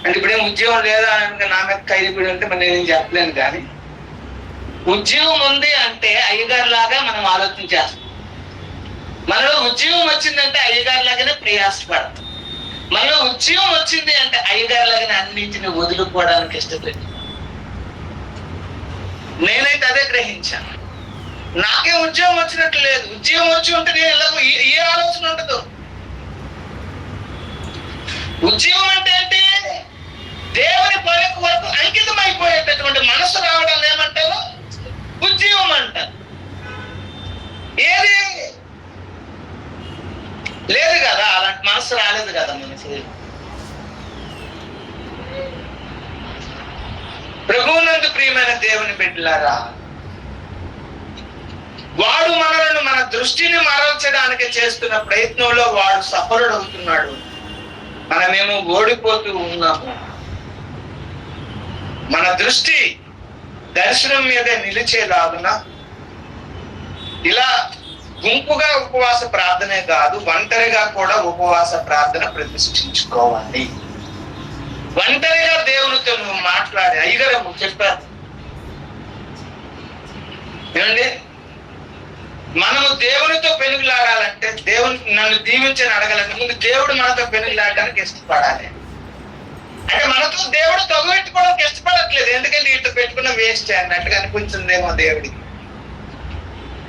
అంటే ఇప్పుడేం ఉద్యోగం లేదా అని నా మీద ఖైదీపడి ఉంటే మరి నేనేం చెప్పలేను. కానీ ఉద్యోగం ఉంది అంటే అయ్యగారు లాగా మనం ఆలోచన చేస్తాం. మనలో ఉద్యోగం వచ్చిందంటే అయ్యగారి లాగానే ప్రయాసపడతాం. మనలో ఉద్యోగం వచ్చింది అంటే అయ్యగారి లాగానే అన్నింటిని వదులుకోవడానికి ఇష్టపడి. నేనైతే అదే గ్రహించాను. నాకే ఉద్యోగం వచ్చినట్లు లేదు. ఉద్యోగం వచ్చి ఉంటే నేను ఎలాగో ఏ ఆలోచన ఉండదు. ఉద్యోగం అంటే ఏంటి? దేవుని పని వరకు అంకితం అయిపోయేటటువంటి మనసు రావడం ఏమంటారు? ఉద్యోగం అంటారు. ఏది లేదు కదా, అలాంటి మనసు రాలేదు కదా మనకి. ప్రభువునందు ప్రియమైన దేవుని బిడ్డలారా, వాడు మనలను మన దృష్టిని మరల్చడానికి చేస్తున్న ప్రయత్నంలో వాడు సఫలుడు అవుతున్నాడు. మనమేమో ఓడిపోతూ ఉన్నాము. మన దృష్టి దర్శనం మీదే నిలిచేలాగున ఇలా గుంపుగా ఉపవాస ప్రార్థనే కాదు, ఒంటరిగా కూడా ఉపవాస ప్రార్థన ప్రతిష్ఠించుకోవాలి. ఒంటరిగా దేవునితో నువ్వు మాట్లాడి అయ్యగారు చెప్పారు ఏమండి, మనము దేవునితో పెనుగులాడాలంటే, దేవుని నన్ను దీవించని అడగాలంటే ముందు దేవుడు మనతో పెనుగులాడడానికి ఇష్టపడాలి. అంటే మనతో దేవుడు తగుపెట్టుకోవడానికి ఇష్టపడట్లేదు. ఎందుకంటే ఇటు పెట్టుకున్న వేస్ట్ అన్నట్టుగా అనిపించిందేమో దేవుడికి.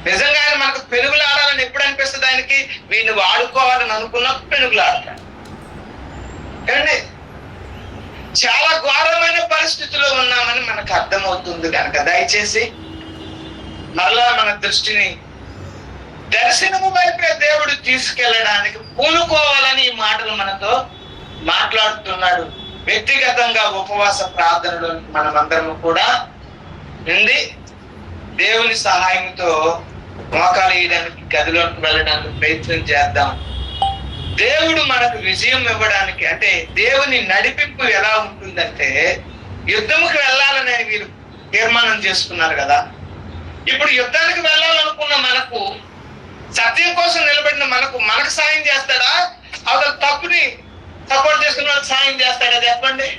నిజంగా ఆయన మనకు పెనుగులాడాలని ఎప్పుడు అనిపిస్తుంది? ఆయనకి వీడిని వాడుకోవాలని అనుకున్నప్పుడు పెనుగులాడతాడు. ఏమండి, చాలా ఘోరమైన పరిస్థితిలో ఉన్నామని మనకు అర్థమవుతుంది కనుక దయచేసి మరలా మన దృష్టిని దర్శనము వైపే దేవుడు తీసుకెళ్ళడానికి పూనుకోవాలని ఈ మాటలు మనతో మాట్లాడుతున్నాడు. వ్యక్తిగతంగా ఉపవాస ప్రార్థనలో మనమందరము కూడా ఉంది దేవుని సహాయంతో మోకాలు వేయడానికి, గదిలోకి వెళ్ళడానికి ప్రయత్నం చేద్దాం. దేవుడు మనకు విజయం ఇవ్వడానికి, అంటే దేవుని నడిపింపు ఎలా ఉంటుందంటే, యుద్ధముకి వెళ్ళాలని వీరు తీర్మానం చేసుకున్నారు కదా. ఇప్పుడు యుద్ధానికి వెళ్ళాలనుకున్న మనకు, సత్యం కోసం నిలబడిన మనకు సాయం చేస్తాడా? అవతల తప్పుని సపోర్ట్ చేసుకున్న వాళ్ళకి సాయం చేస్తాడా? చెప్పండి.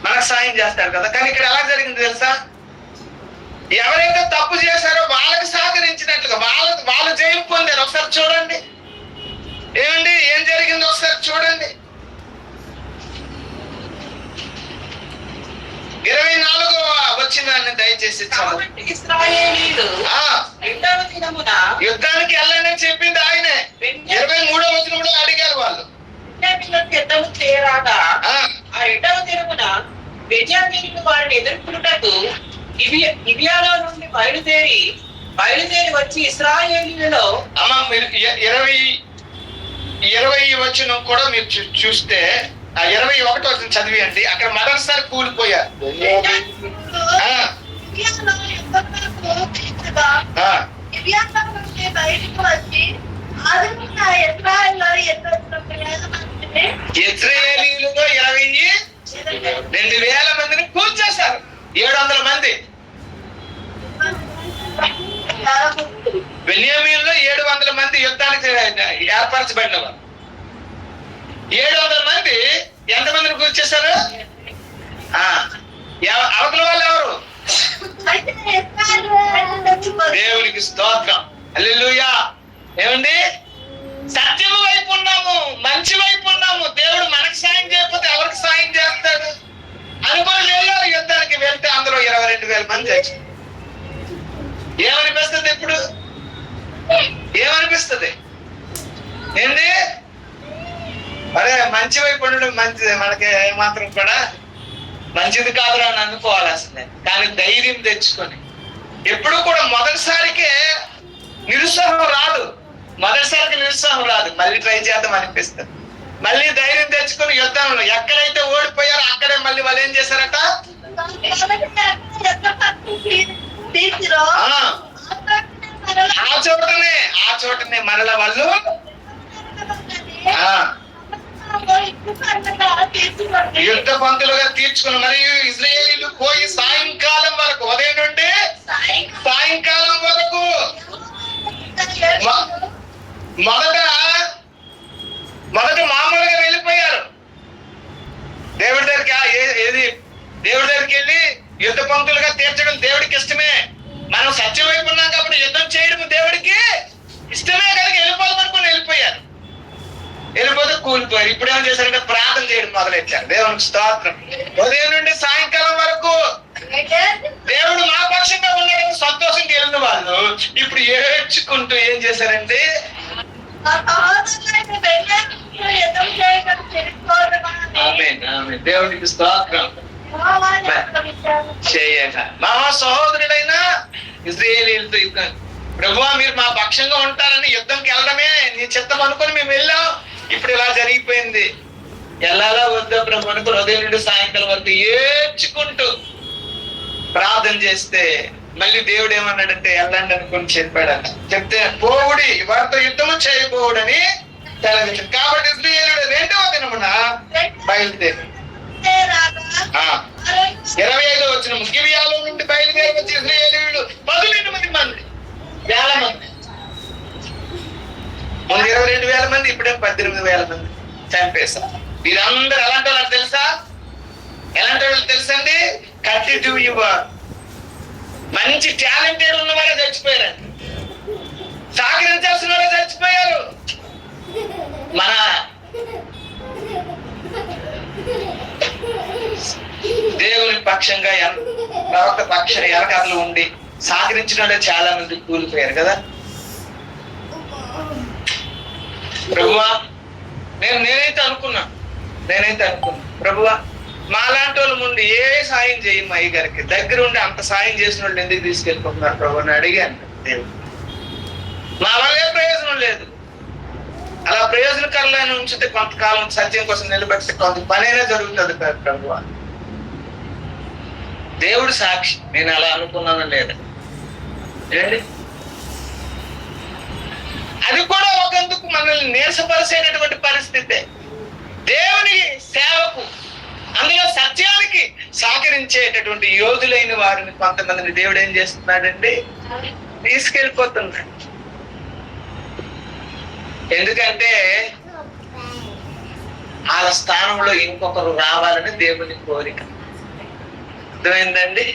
మనకు సాయం చేస్తాడు కదా. కానీ ఇక్కడ ఎలా జరిగింది తెలుసా? ఎవరైతే తప్పు చేశారో వాళ్ళకి సహకరించినట్లుగా వాళ్ళు జయం పొందారు. ఒకసారి చూడండి ఏమండి ఏం జరిగిందో ఒకసారి చూడండి. 24వ వచనాన్ని దయచేసి యుద్ధానికి వెళ్ళండి అని చెప్పింది ఆయనే. 23వ వచనంలో అడిగారు వాళ్ళు. చేరాగా ఆ 2వ దినమున బెన్యామీను వారిని ఎదుర్కొనుటకు గిబియాలో నుండి బయలుదేరి వచ్చి ఇశ్రాయేలీయులలో అమ్మ మీరు 20 వచనం కూడా మీరు చూస్తే ఆ 21వ వచనం చదివేయండి. అక్కడ మొదటిసారి కూలిపోయారు. ఇశ్రాయేలీయులలో 22,000 మందిని కూల్చేశారు. 700 మంది బెన్యామీన్లో 700 మంది యుద్ధానికి ఏర్పరచబడిన వారు. 700 మంది ఎంతమందిని కూర్చేశారు? అవతల వాళ్ళు ఎవరు? దేవునికి స్తోత్రం, హల్లెలూయా. ఏమండి, సత్యము వైపు ఉన్నాము, మంచి వైపు ఉన్నాము. దేవుడు మనకు సాయం చేయకపోతే ఎవరికి సాయం చేస్తాడు? అనుభవం వెళ్ళారు యుద్ధానికి వెళ్తే అందులో 22,000 మంది చచ్చి. ఏమనిపిస్తుంది ఇప్పుడు? ఏమనిపిస్తుంది? ఏంటి, అరే మంచి వైపు ఉండడం మంచిది, మనకి ఏమాత్రం కూడా మంచిది కాదురా అని అనుకోవాలి అసలే. కానీ ధైర్యం తెచ్చుకొని, ఎప్పుడు కూడా మొదటిసారికే నిరుత్సాహం రాదు. మొదటిసారికి నిరుత్సాహం రాదు, మళ్ళీ ట్రై చేద్దాం అనిపిస్తుంది. మళ్ళీ ధైర్యం తెచ్చుకొని యుద్ధంలో ఎక్కడైతే ఓడిపోయారో అక్కడే మళ్ళీ వాళ్ళు ఏం చేశారట? ఆ చోటనే మరల వాళ్ళు యుద్ధ పంతులుగా తీర్చుకుని, మరియు ఇశ్రాయేలీయులు పోయి సాయంకాలం వరకు, ఉదయం నుండి సాయంకాలం వరకు మొదట మామూలుగా వెళ్ళిపోయారు దేవుడి దగ్గరికి. దేవుడి దగ్గరికి వెళ్ళి యుద్ధ పంక్తులుగా తీర్చడం దేవుడికి ఇష్టమే. మనం సత్యం వైపు ఉన్నాం కాబట్టి యుద్ధం చేయడం దేవుడికి ఇష్టమే కనుక వెళ్ళిపోవాలనుకుని వెళ్ళిపోయారు. వెళ్ళిపోతే కూలిపోయారు. ఇప్పుడు ఏం చేశారంటే ప్రార్థన చేయడం మొదలెట్టారు. దేవునికి స్తోత్రం. ఉదయం నుండి సాయంకాలం వరకు దేవుడు మా పక్షంగా ఉన్నాడని సంతోషంగా వెళ్ళిన వాళ్ళు ఇప్పుడు ఏడ్చుకుంటూ ఏం చేశారంటే, దేవునికి స్తోత్రం చేయక మా సహోదరుడైన ఇశ్రాయేలీయులతో, ప్రభువా మీరు మా పక్షంగా ఉంటారని యుద్ధంకి వెళ్ళడమే నీ చిత్తం అనుకుని మేము వెళ్ళాం. ఇప్పుడు ఇలా జరిగిపోయింది, వెళ్ళాలా వద్దా ప్రభు అనుకుని ఉదయం నుండి సాయంకాలం వరకు ఏడ్చుకుంటూ ప్రార్థన చేస్తే మళ్ళీ దేవుడు ఏమన్నాడంటే వెళ్ళండి అనుకుని చెప్పాడట. చెప్తే పోవుడి, వారితో యుద్ధము చేయబోవుడని తెలవించాడు. కాబట్టి ఇశ్రాయేలీయులు 2వ దినమున బయలుదేరి 25వ వచనం, గిబియాలో నుండి బయలుదేరి వచ్చి ఇశ్రాయేలీయులు 18 మంది, వేల మంది. ముందు 22,000 మంది, ఇప్పుడే 18,000 మంది చంపేశారు. వీరందరూ ఎలాంటి వాళ్ళు తెలుసా? ఎలాంటి వాళ్ళు తెలుసండి? కట్టి మంచి టాలెంటెడ్ ఉన్న వాళ్ళే చచ్చిపోయారండి. సహకరించాల్సిన వాళ్ళే చచ్చిపోయారు. మన దేవుని పక్షంగా ప్రవక్త పక్ష ఎరకథలు ఉండి సహకరించిన వాళ్ళే చాలా మంది కూలిపోయారు కదా. ప్రభువా నేనైతే అనుకున్నా ప్రభువా మాలాంటి వాళ్ళు ముందు ఏ సాయం చేయము అయ్య గారికి, దగ్గర ఉండి అంత సాయం చేసిన వాళ్ళు ఎందుకు తీసుకెళ్ళిపోతున్నారు ప్రభు అని అడిగాను. దేవుడు మా వల్ల ఏ ప్రయోజనం లేదు, అలా ప్రయోజనకరమైన ఉంచితే కొంతకాలం సత్యం కోసం నిలబెడితే కొంత పనైనా జరుగుతుంది కదా ప్రభువా. దేవుడు సాక్షి, నేను అలా అనుకున్నాను లేదా ఏంటి? అది కూడా ఒకందుకు మనల్ని నీరసపరిచేటటువంటి పరిస్థితే. దేవుని సేవకు, అందులో సత్యానికి సహకరించేటటువంటి యోధులైన వారిని కొంతమందిని దేవుడు ఏం చేస్తున్నాడండి? తీసుకెళ్ళిపోతున్నాడు. ఎందుకంటే వాళ్ళ స్థానంలో ఇంకొకరు రావాలని దేవుని కోరిక. అర్థమైందండి?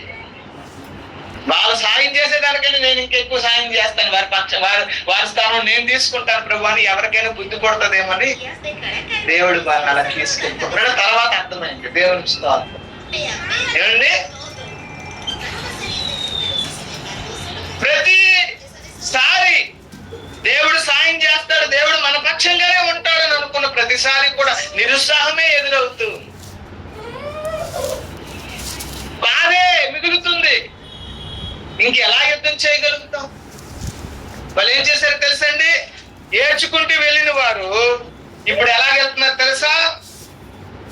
వాళ్ళు సాయం చేసేదానికైనా నేను ఇంకెక్కువ సాయం చేస్తాను, వారి స్థానం నేను తీసుకుంటాను ప్రభు అని ఎవరికైనా బుద్ధి పడుతుందేమని దేవుడు వాళ్ళని అలా తీసుకెళ్ళిపోతున్నాడు. తర్వాత అర్థమైంది దేవుని స్తోత్రం. ఏమండి, ప్రతిసారి దేవుడు సాయం చేస్తాడు, దేవుడు మన పక్షంగానే ఉంటాడని అనుకున్న ప్రతిసారి కూడా నిరుత్సాహమే ఎదురవుతూ బాధే మిగులుతుంది. ఇంకెలా యుద్ధం చేయగలుగుతాం? వాళ్ళు ఏం చేశారు తెలుసండి? ఏడ్చుకుంటూ వెళ్ళిన వారు ఇప్పుడు ఎలా వెళ్తున్నారు తెలుసా?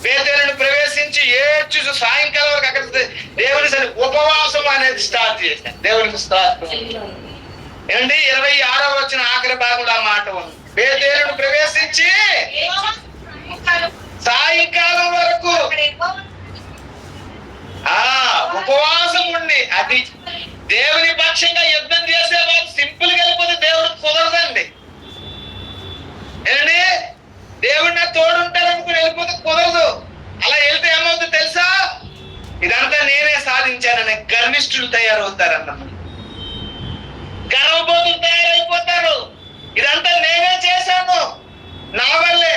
బేతేలును ప్రవేశించి ఏడ్చు సాయంకాలం వరకు అక్కడ దేవుని సరి ఉపవాసం అనేది స్టార్ట్ చేశారు. దేవునికి స్తోత్రం. ఏమండి, 26వ వచనం ఆఖరి భాగంలో ఆ మాట ఉంది. బేతేలును ప్రవేశించి సాయంకాలం వరకు ఉపవాసం ఉండి, అది దేవుని పక్షంగా యుద్ధం చేసేవారు సింపుల్ గా వెళ్ళిపోతే దేవుడు కుదరదండి. ఏంటండి, దేవుడు నా తోడుంటారనుకుని వెళ్ళిపోతే కుదరదు. అలా వెళ్తే ఏమవుతుందో తెలుసా? ఇదంతా నేనే సాధించానని గర్విష్ఠులు తయారవుతారన్నమాట. గర్వబోతులు తయారైపోతారు. ఇదంతా నేనే చేశాను, నా వల్లే.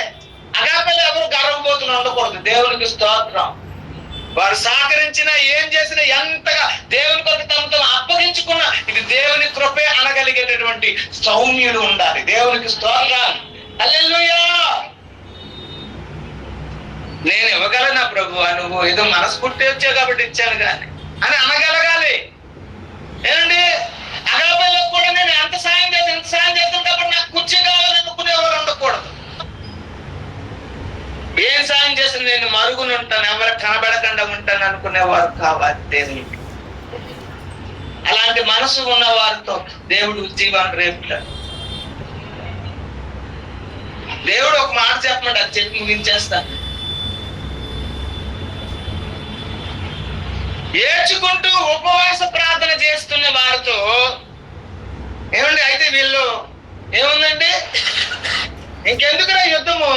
అగాపేలో ఎవరు గర్వబోతులు ఉండకూడదు. దేవునికి స్తోత్రం. వారు సహకరించినా ఏం చేసినా ఎంతగా దేవుని కొరకు తమతో అప్పగించుకున్నా ఇది దేవుని కృపే అనగలిగేటటువంటి సౌమ్యులు ఉండాలి. దేవునికి స్తోత్రం. హల్లెలూయా. నేను ఇవ్వగలనా ప్రభువా, నువ్వు ఏదో మనస్ఫూర్తి వచ్చావు కాబట్టి ఇచ్చాను కానీ అని అనగలగాలి. ఏమండి, అగాపేలో కూడా నేను ఎంత సాయం చేస్తాను కాబట్టి నాకు కుర్చీ కావాలని అనుకునేవారు ఉండకూడదు. ఏం సాయం చేసిన నేను మరుగుని ఉంటాను, ఎవరికి కనబడకుండా ఉంటాను అనుకునేవారు కావాలి దేవునికి. అలాంటి మనసు ఉన్న వారితో దేవుడు ఉజ్జీవాన్ని రేపుతాడు. దేవుడు ఒక మాట చెప్పమంటే అది చెప్పి ముగించేస్తాను. ఏడ్చుకుంటూ ఉపవాస ప్రార్థన చేస్తున్న వారితో ఏమండి, అయితే వీళ్ళు ఏముందండి, ఇంకెందుకురా యుద్ధము?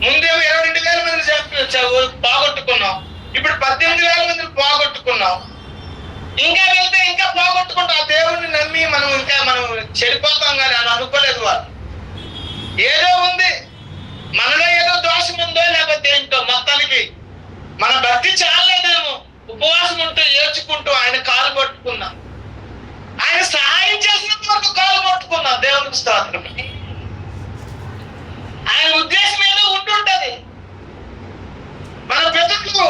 ముందేమో 22,000 మందిని పోగొట్టుకున్నాం, ఇప్పుడు 18,000 మందిని పోగొట్టుకున్నాం, ఇంకా వెళ్తే ఇంకా పోగొట్టుకుంటాం. ఆ దేవుడిని నమ్మి మనం చెడిపోతాం కానీ అని అనుకోలేదు వారు. ఏదో ఉంది మనలో, ఏదో దోషం ఉందో లేకపోతే ఏంటో, మొత్తానికి మన భక్తి చాలేదేమో. ఉపవాసం ఉంటూ ఏడ్చుకుంటూ ఆయన కాలు పట్టుకున్నాం, ఆయన సహాయం చేసినంత వరకు కాలు పట్టుకున్నాం. దేవునికి స్తోత్రం. ఆయన ఉద్దేశం ఏదో ఉంటుంటది. మన పితరులు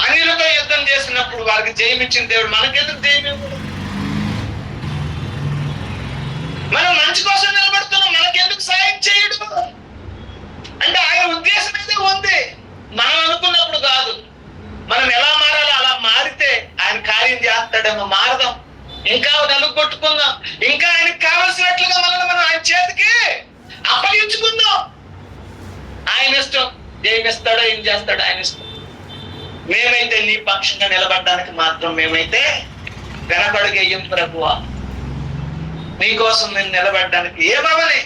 అన్యులతో యుద్ధం చేసినప్పుడు వారికి జయమిచ్చిన దేవుడు మనకెందుకు జయమివ్వడు? మనం మంచి కోసం నిలబడుతున్నాం, మనకెందుకు సాయం చేయడు? అంటే ఆయన ఉద్దేశం ఏదో ఉంది, మనం అనుకున్నప్పుడు కాదు. మనం ఎలా మారాలో అలా మారితే ఆయన కార్యం చేస్తాడేమో. మారదాం, ఇంకా నలుగొట్టుకుందాం, ఇంకా ఆయనకు కావలసినట్లుగా మనం ఆయన చేతికి అప్పగించుకుందాం. ఆయన ఇష్టం, ఏమిస్తాడో ఏం చేస్తాడో ఆయన ఇష్టం. మేమైతే నీ పక్షంగా నిలబడడానికి మాత్రం మేమైతే వెనకడుగేయం ప్రభువా. నీకోసం నేను నిలబడడానికి ఏమవని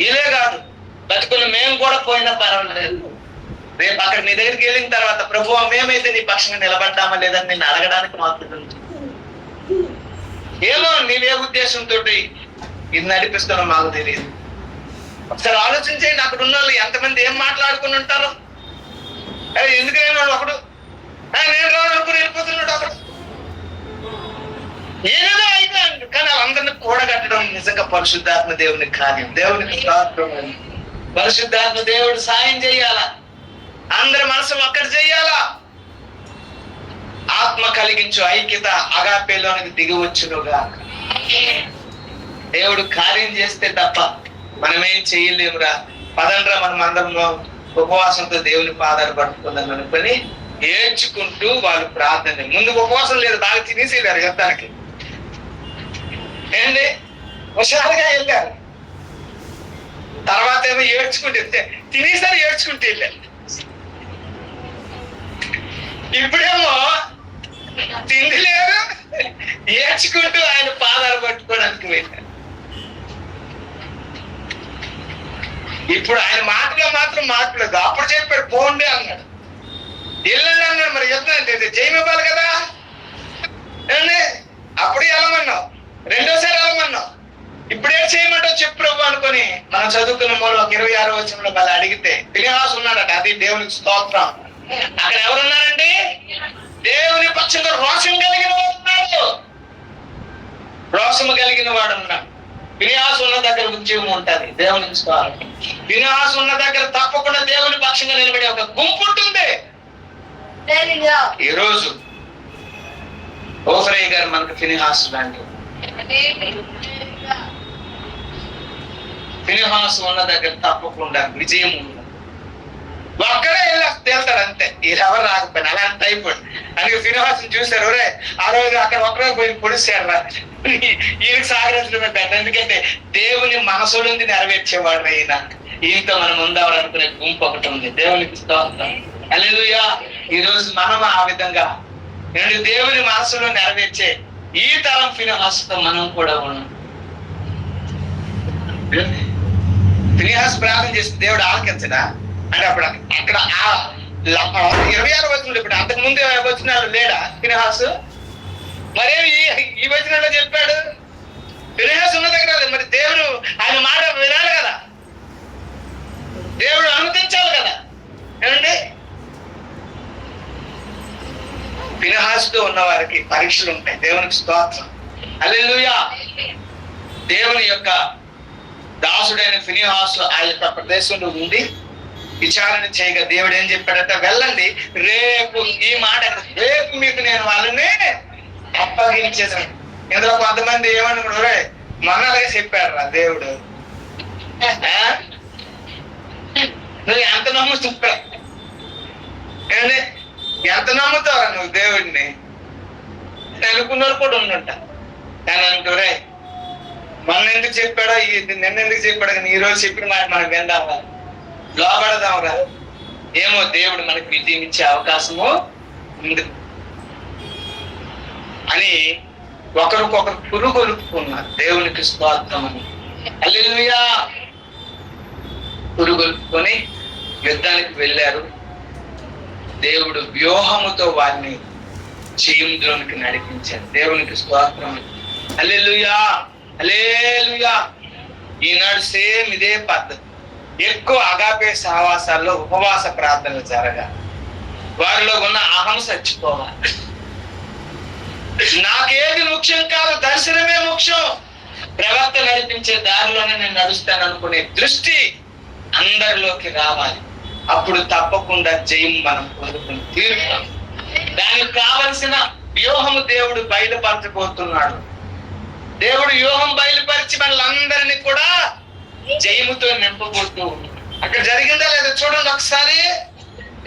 ఇలే కాదు, బతుకుని మేము కూడా పోయినా పర్వాలేదు. రేపు అక్కడ నీ దగ్గరికి వెళ్ళిన తర్వాత ప్రభువా మేమైతే నీ పక్షంగా నిలబడ్డామా లేదని నేను అడగడానికి మాత్రం ఏమో నీవే ఉద్దేశంతో ఇది నడిపిస్తున్నావు మాకు తెలియదు. ఒకసారి ఆలోచించేయండి, అక్కడ ఉన్న వాళ్ళు ఎంతమంది ఏం మాట్లాడుకుని ఉంటారు. ఎందుకు లేనివాడు ఒకడు, నేను రావాలనుకుని వెళ్ళిపోతున్నాడు ఒకడు, ఏదేదో అయిపోయాడు. కానీ వాళ్ళందరినీ కూడగట్టడం నిజంగా పరిశుద్ధాత్మ దేవుని కార్యం. దేవునికి పరిశుద్ధాత్మ దేవుడు సాయం చేయాలా, అందరి మనసు ఒక్కటి చెయ్యాలా. ఆత్మ కలిగించు ఐక్యత అగాపేలోనికి దిగి వచ్చునుగా. దేవుడు కార్యం చేస్తే తప్ప మనమేం చెయ్యలేమురా. పదండ్రా మనం అందరం ఉపవాసంతో దేవుని పాదాలు పట్టుకుందాం అనుకుని ఏడ్చుకుంటూ వాళ్ళు ప్రార్థన. ముందు ఉపవాసం లేదు, బాగా తినేసేయారు యుద్ధానికి. ఏంటి హుషారుగా వెళ్ళారు, తర్వాత ఏమో ఏడ్చుకుంటే తినేసారి ఏడ్చుకుంటూ వెళ్ళారు. ఇప్పుడేమో తిండి లేదు, ఏడ్చుకుంటూ ఆయన పాదాలు పట్టుకోవడానికి వెళ్ళారు. ఇప్పుడు ఆయన మాటగా మాత్రం మాట్లాడదు. అప్పుడు చెప్పాడు పోండి అన్నాడు, వెళ్ళండి అన్నాడు. మరి యుద్ధం జయం ఇవ్వాలి కదా. అప్పుడు వెళ్ళమన్నావు, రెండోసారి వెళ్ళమన్నావు, ఇప్పుడే చేయమంటావు చెప్పు ప్రభు అనుకొని మనం చదువుకున్న మూల 26వ వచనంలో వాళ్ళు అడిగితే ఫినెహాసు ఉన్నాడట. అది దేవునికి స్తోత్రం. అక్కడ ఎవరున్నారండి? దేవుని పక్షంగా రోషం కలిగిన వాడు ఉన్నాడు. రోషము కలిగిన వాడు ఉన్నాడు. ఫినెహాసు ఉన్న దగ్గర ఉద్యోగం ఉంటది. దేవునికి స్తోత్రం. ఫినెహాసు ఉన్న దగ్గర తప్పకుండా దేవుని పక్షంగా నిలబడే ఒక గుంపు ఉంటుంది. ఈ రోజు ఓఫరయ్య గారు మనకు ఫినెహాసు లాంటి. ఫినెహాసు ఉన్న దగ్గర తప్పకుండా విజయం ఉంది. ఒక్కడే వెళ్తాడు అంతే, ఎవరు రాకపోయినా. అలాంటి అయిపోయింది. అందుకే ఫినెహాసుని చూశారు, ఒరే ఆ రోజు అక్కడ ఒక్కడే పోయి పొడిచారు రా, ఈయనకి సాగరించడమే బెటర్. ఎందుకంటే దేవుని మనసులోంది నెరవేర్చేవాడు ఈయన. ఈయనతో మనం ఉందామని అనుకునే గుంపు ఒకటి ఉంది. దేవునికి స్తోత్రం. హల్లెలూయా. ఈ రోజు మనం ఆ విధంగా దేవుని మనసులో నెరవేర్చే ఈ తరం ఫినెహాసుతో మనం కూడా ఉన్నాం. ఫినెహాసు ప్రార్థన చేస్తే దేవుడు ఆలకించడా అంటే అప్పుడు అక్కడ 26 వచనంలో ఇప్పుడు అంతకు ముందు వచనాలు లేడా ఫినెహాసు? మరేమి ఈ వచనంలో చెప్పాడు? ఫినెహాసు ఉన్న దగ్గర మరి దేవుడు ఆయన మాట వినాలి కదా, దేవుడు అనుమతించాలి కదా. ఏమండి, ఫినెహాసుతో ఉన్న వారికి పరీక్షలు ఉంటాయి. దేవునికి స్తోత్రం, హల్లెలూయా. దేవుని యొక్క దాసుడైన ఫినెహాసు ఆ యొక్క ప్రదేశంలో ఉండి విచారణ చేయగా దేవుడు ఏం చెప్పాడంటే, వెళ్ళండి, రేపు ఈ మాట రేపు మీకు నేను వాళ్ళని అప్పగించేసాను. ఇందులో కొంతమంది ఏమనుకున్నారు, మనలాగే చెప్పాడు రా దేవుడు, నువ్వు ఎంత నమ్ముతావు, ఎంత నమ్ముతావురా నువ్వు దేవుడిని అనుకున్నారు కూడా ఉండంట. కానీ అనుకోరే, మొన్న ఎందుకు చెప్పాడో నిన్న ఎందుకు చెప్పాడో కానీ ఈ రోజు చెప్పిన మాట మనకు విందామా, లోపడదాంరా, ఏమో దేవుడు మనకి విజయం ఇచ్చే అవకాశము ఉంది అని ఒకరికొకరు పురుగొలుపుకున్నారు. దేవునికి స్తోత్రం అని, హల్లెలూయా. పురుగొలుపుకొని యుద్ధానికి వెళ్ళారు. దేవుడు వ్యూహముతో వారిని జయములోనికి నడిపించారు. దేవునికి స్తోత్రం, హల్లెలూయా, హల్లెలూయా. ఈనాడు సేమ్ ఇదే పద్ధతి. ఎక్కువ అగాపే సహవాసాల్లో ఉపవాస ప్రార్థనలు జరగాలి. వారిలో ఉన్న అహం చచ్చిపోవాలి. నాకేది ముఖ్యం కాదు, దర్శనమే ముఖ్యం, ప్రవక్త నడిపించే దారిలోనే నేను నడుస్తాను అనుకునే దృష్టి అందరిలోకి రావాలి. అప్పుడు తప్పకుండా జయం మనం పొందుకుని తీరుతాం. దానికి కావలసిన వ్యూహము దేవుడు బయలుపరచబోతున్నాడు. దేవుడు వ్యూహం బయలుపరిచి మనలందరినీ కూడా జయముతో నింపబోతూ. అక్కడ జరిగిందా లేదా చూడండి ఒకసారి.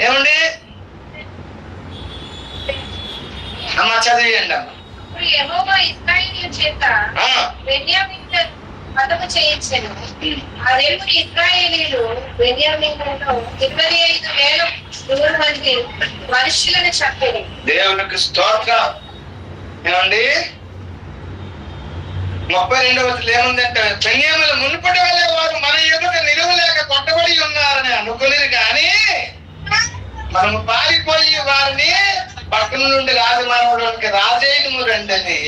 ఏమండి అమ్మ, చదివేయండి అమ్మ. హతము చేయించెను. ఆ రేపుకి ఇశ్రాయేలీయులు బెన్యామీనులో 25,000 మంది మనుషులను చంపారు. దేవునికి స్తోత్రం. ఏమండి 32వ ఏముందంటే, బెన్యామీను మునుపటి వల్లే వారు మన ఎదుట నిలువలేక కొట్టబడి ఉన్నారని అనుకునేది, కానీ మనము పారిపోయి వారిని పక్కన నుండి రాజమానవుడికి రాజేయము రండని.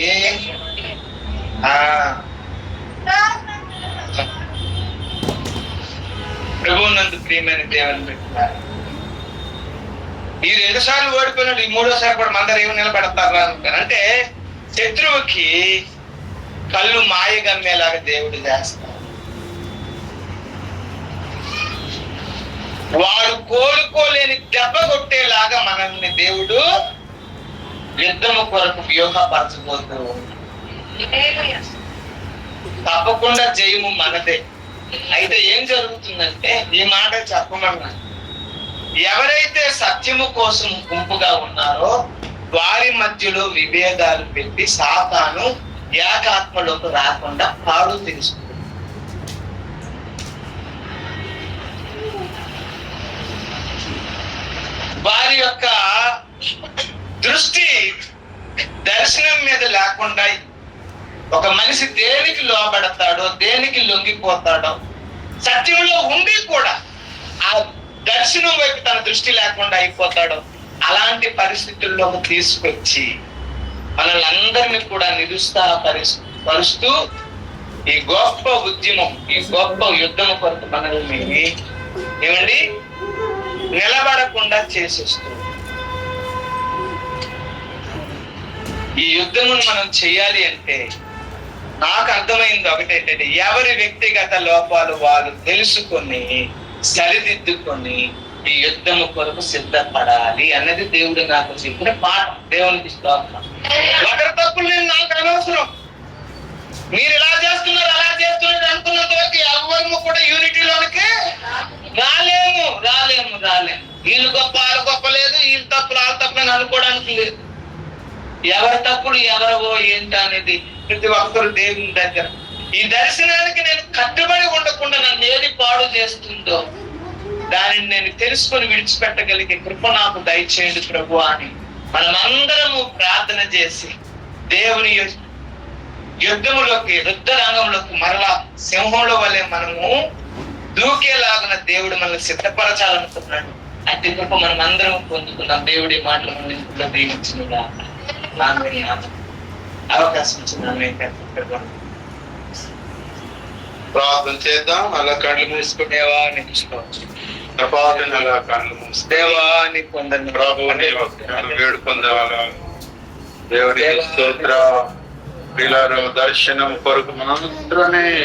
ప్రభువునందు ప్రియమైన దేవుని పెట్టారు. ఈ 2 సార్లు ఓడిపోయినాడు, ఈ 3వసారి కూడా మందరు ఏమి నిలబెడతారా అనుకున్నారు. అంటే శత్రువుకి కళ్ళు మాయగమ్మేలాగా దేవుడు చేస్తాడు. వాడు కోలుకోలేని దెబ్బ కొట్టేలాగా మనల్ని దేవుడు యుద్ధము కొరకు వ్యూహపరచబోతూ. తప్పకుండా జయము మనదే. అయితే ఏం జరుగుతుందంటే, ఈ మాట చెప్పమన్నా, ఎవరైతే సత్యము కోసం గుంపుగా ఉన్నారో వారి మధ్యలో విభేదాలు పెట్టి సాతాను ఏకాత్మలోకి రాకుండా పాడు తెలుసుకుంది. వారి యొక్క దృష్టి దర్శనం మీద లేకుండా ఒక మనిషి దేనికి లోబడతాడో, దేనికి లొంగిపోతాడో, సత్యంలో ఉండి కూడా ఆ దర్శనం వైపు తన దృష్టి లేకుండా అయిపోతాడో, అలాంటి పరిస్థితుల్లోకి తీసుకొచ్చి మనల్ని కూడా నిరుత్సాహపరుస్తూ ఈ గొప్ప ఉద్యమం, ఈ గొప్ప యుద్ధం కొరకు మనల్ని ఏమండి నిలబడకుండా చేసేస్తూ. ఈ యుద్ధమును మనం చేయాలి అంటే నాకు అర్థమైంది ఒకటేంటంటే, ఎవరి వ్యక్తిగత లోపాలు వాళ్ళు తెలుసుకొని సరిదిద్దుకొని ఈ యుద్ధము కొరకు సిద్ధపడాలి అన్నది దేవుడు నాకు చెప్పిన పాఠం. దేవునికి స్తోత్రం. ఒకరి తప్పులు నేను నాకు అనవసరం. మీరు ఇలా చేస్తున్నారు, అలా చేస్తున్నారు అనుకున్నంత వరకు ఎవరు కూడా యూనిటీలోనికి రాలేము. వీళ్ళు గొప్ప వాళ్ళు గొప్ప లేదు, వీళ్ళు తప్పులు వాళ్ళ తప్పులని అనుకోవడానికి లేదు. ఎవరి తప్పులు ఎవరవో ఏంట అనేది ప్రతి ఒక్కరు దేవుని దగ్గర. ఈ దర్శనానికి నేను కట్టుబడి ఉండకుండా నన్ను ఏది పాడు చేస్తుందో దానిని నేను తెలుసుకొని విడిచిపెట్టగలిగే కృప నాకు దయచేయండి ప్రభు అని మనమందరము ప్రార్థన చేసి దేవుని యుద్ధములోకి, యుద్ధ రంగంలోకి మరలా సింహంలో వలె మనము దూకేలాగున దేవుడు మనల్ని సిద్ధపరచాలనుకున్నాడు. అతి గొప్ప మనం అందరం పొందుకున్నాం. దేవుడి మాటలు మనం దీవించిన అవకాశం ఇచ్చిన ప్రార్థన చేద్దాం. అలా కళ్ళు మూసుకుని దేవాన్ని తీసుకోవచ్చు. ప్రార్థన అలా కళ్ళు మూసుకుని దేవాన్ని పొందండి. ప్రభువుని వేడుకొందాల. దేవుడి స్తోత్ర. పిల్లలు దర్శనం కొరకు మనందరనే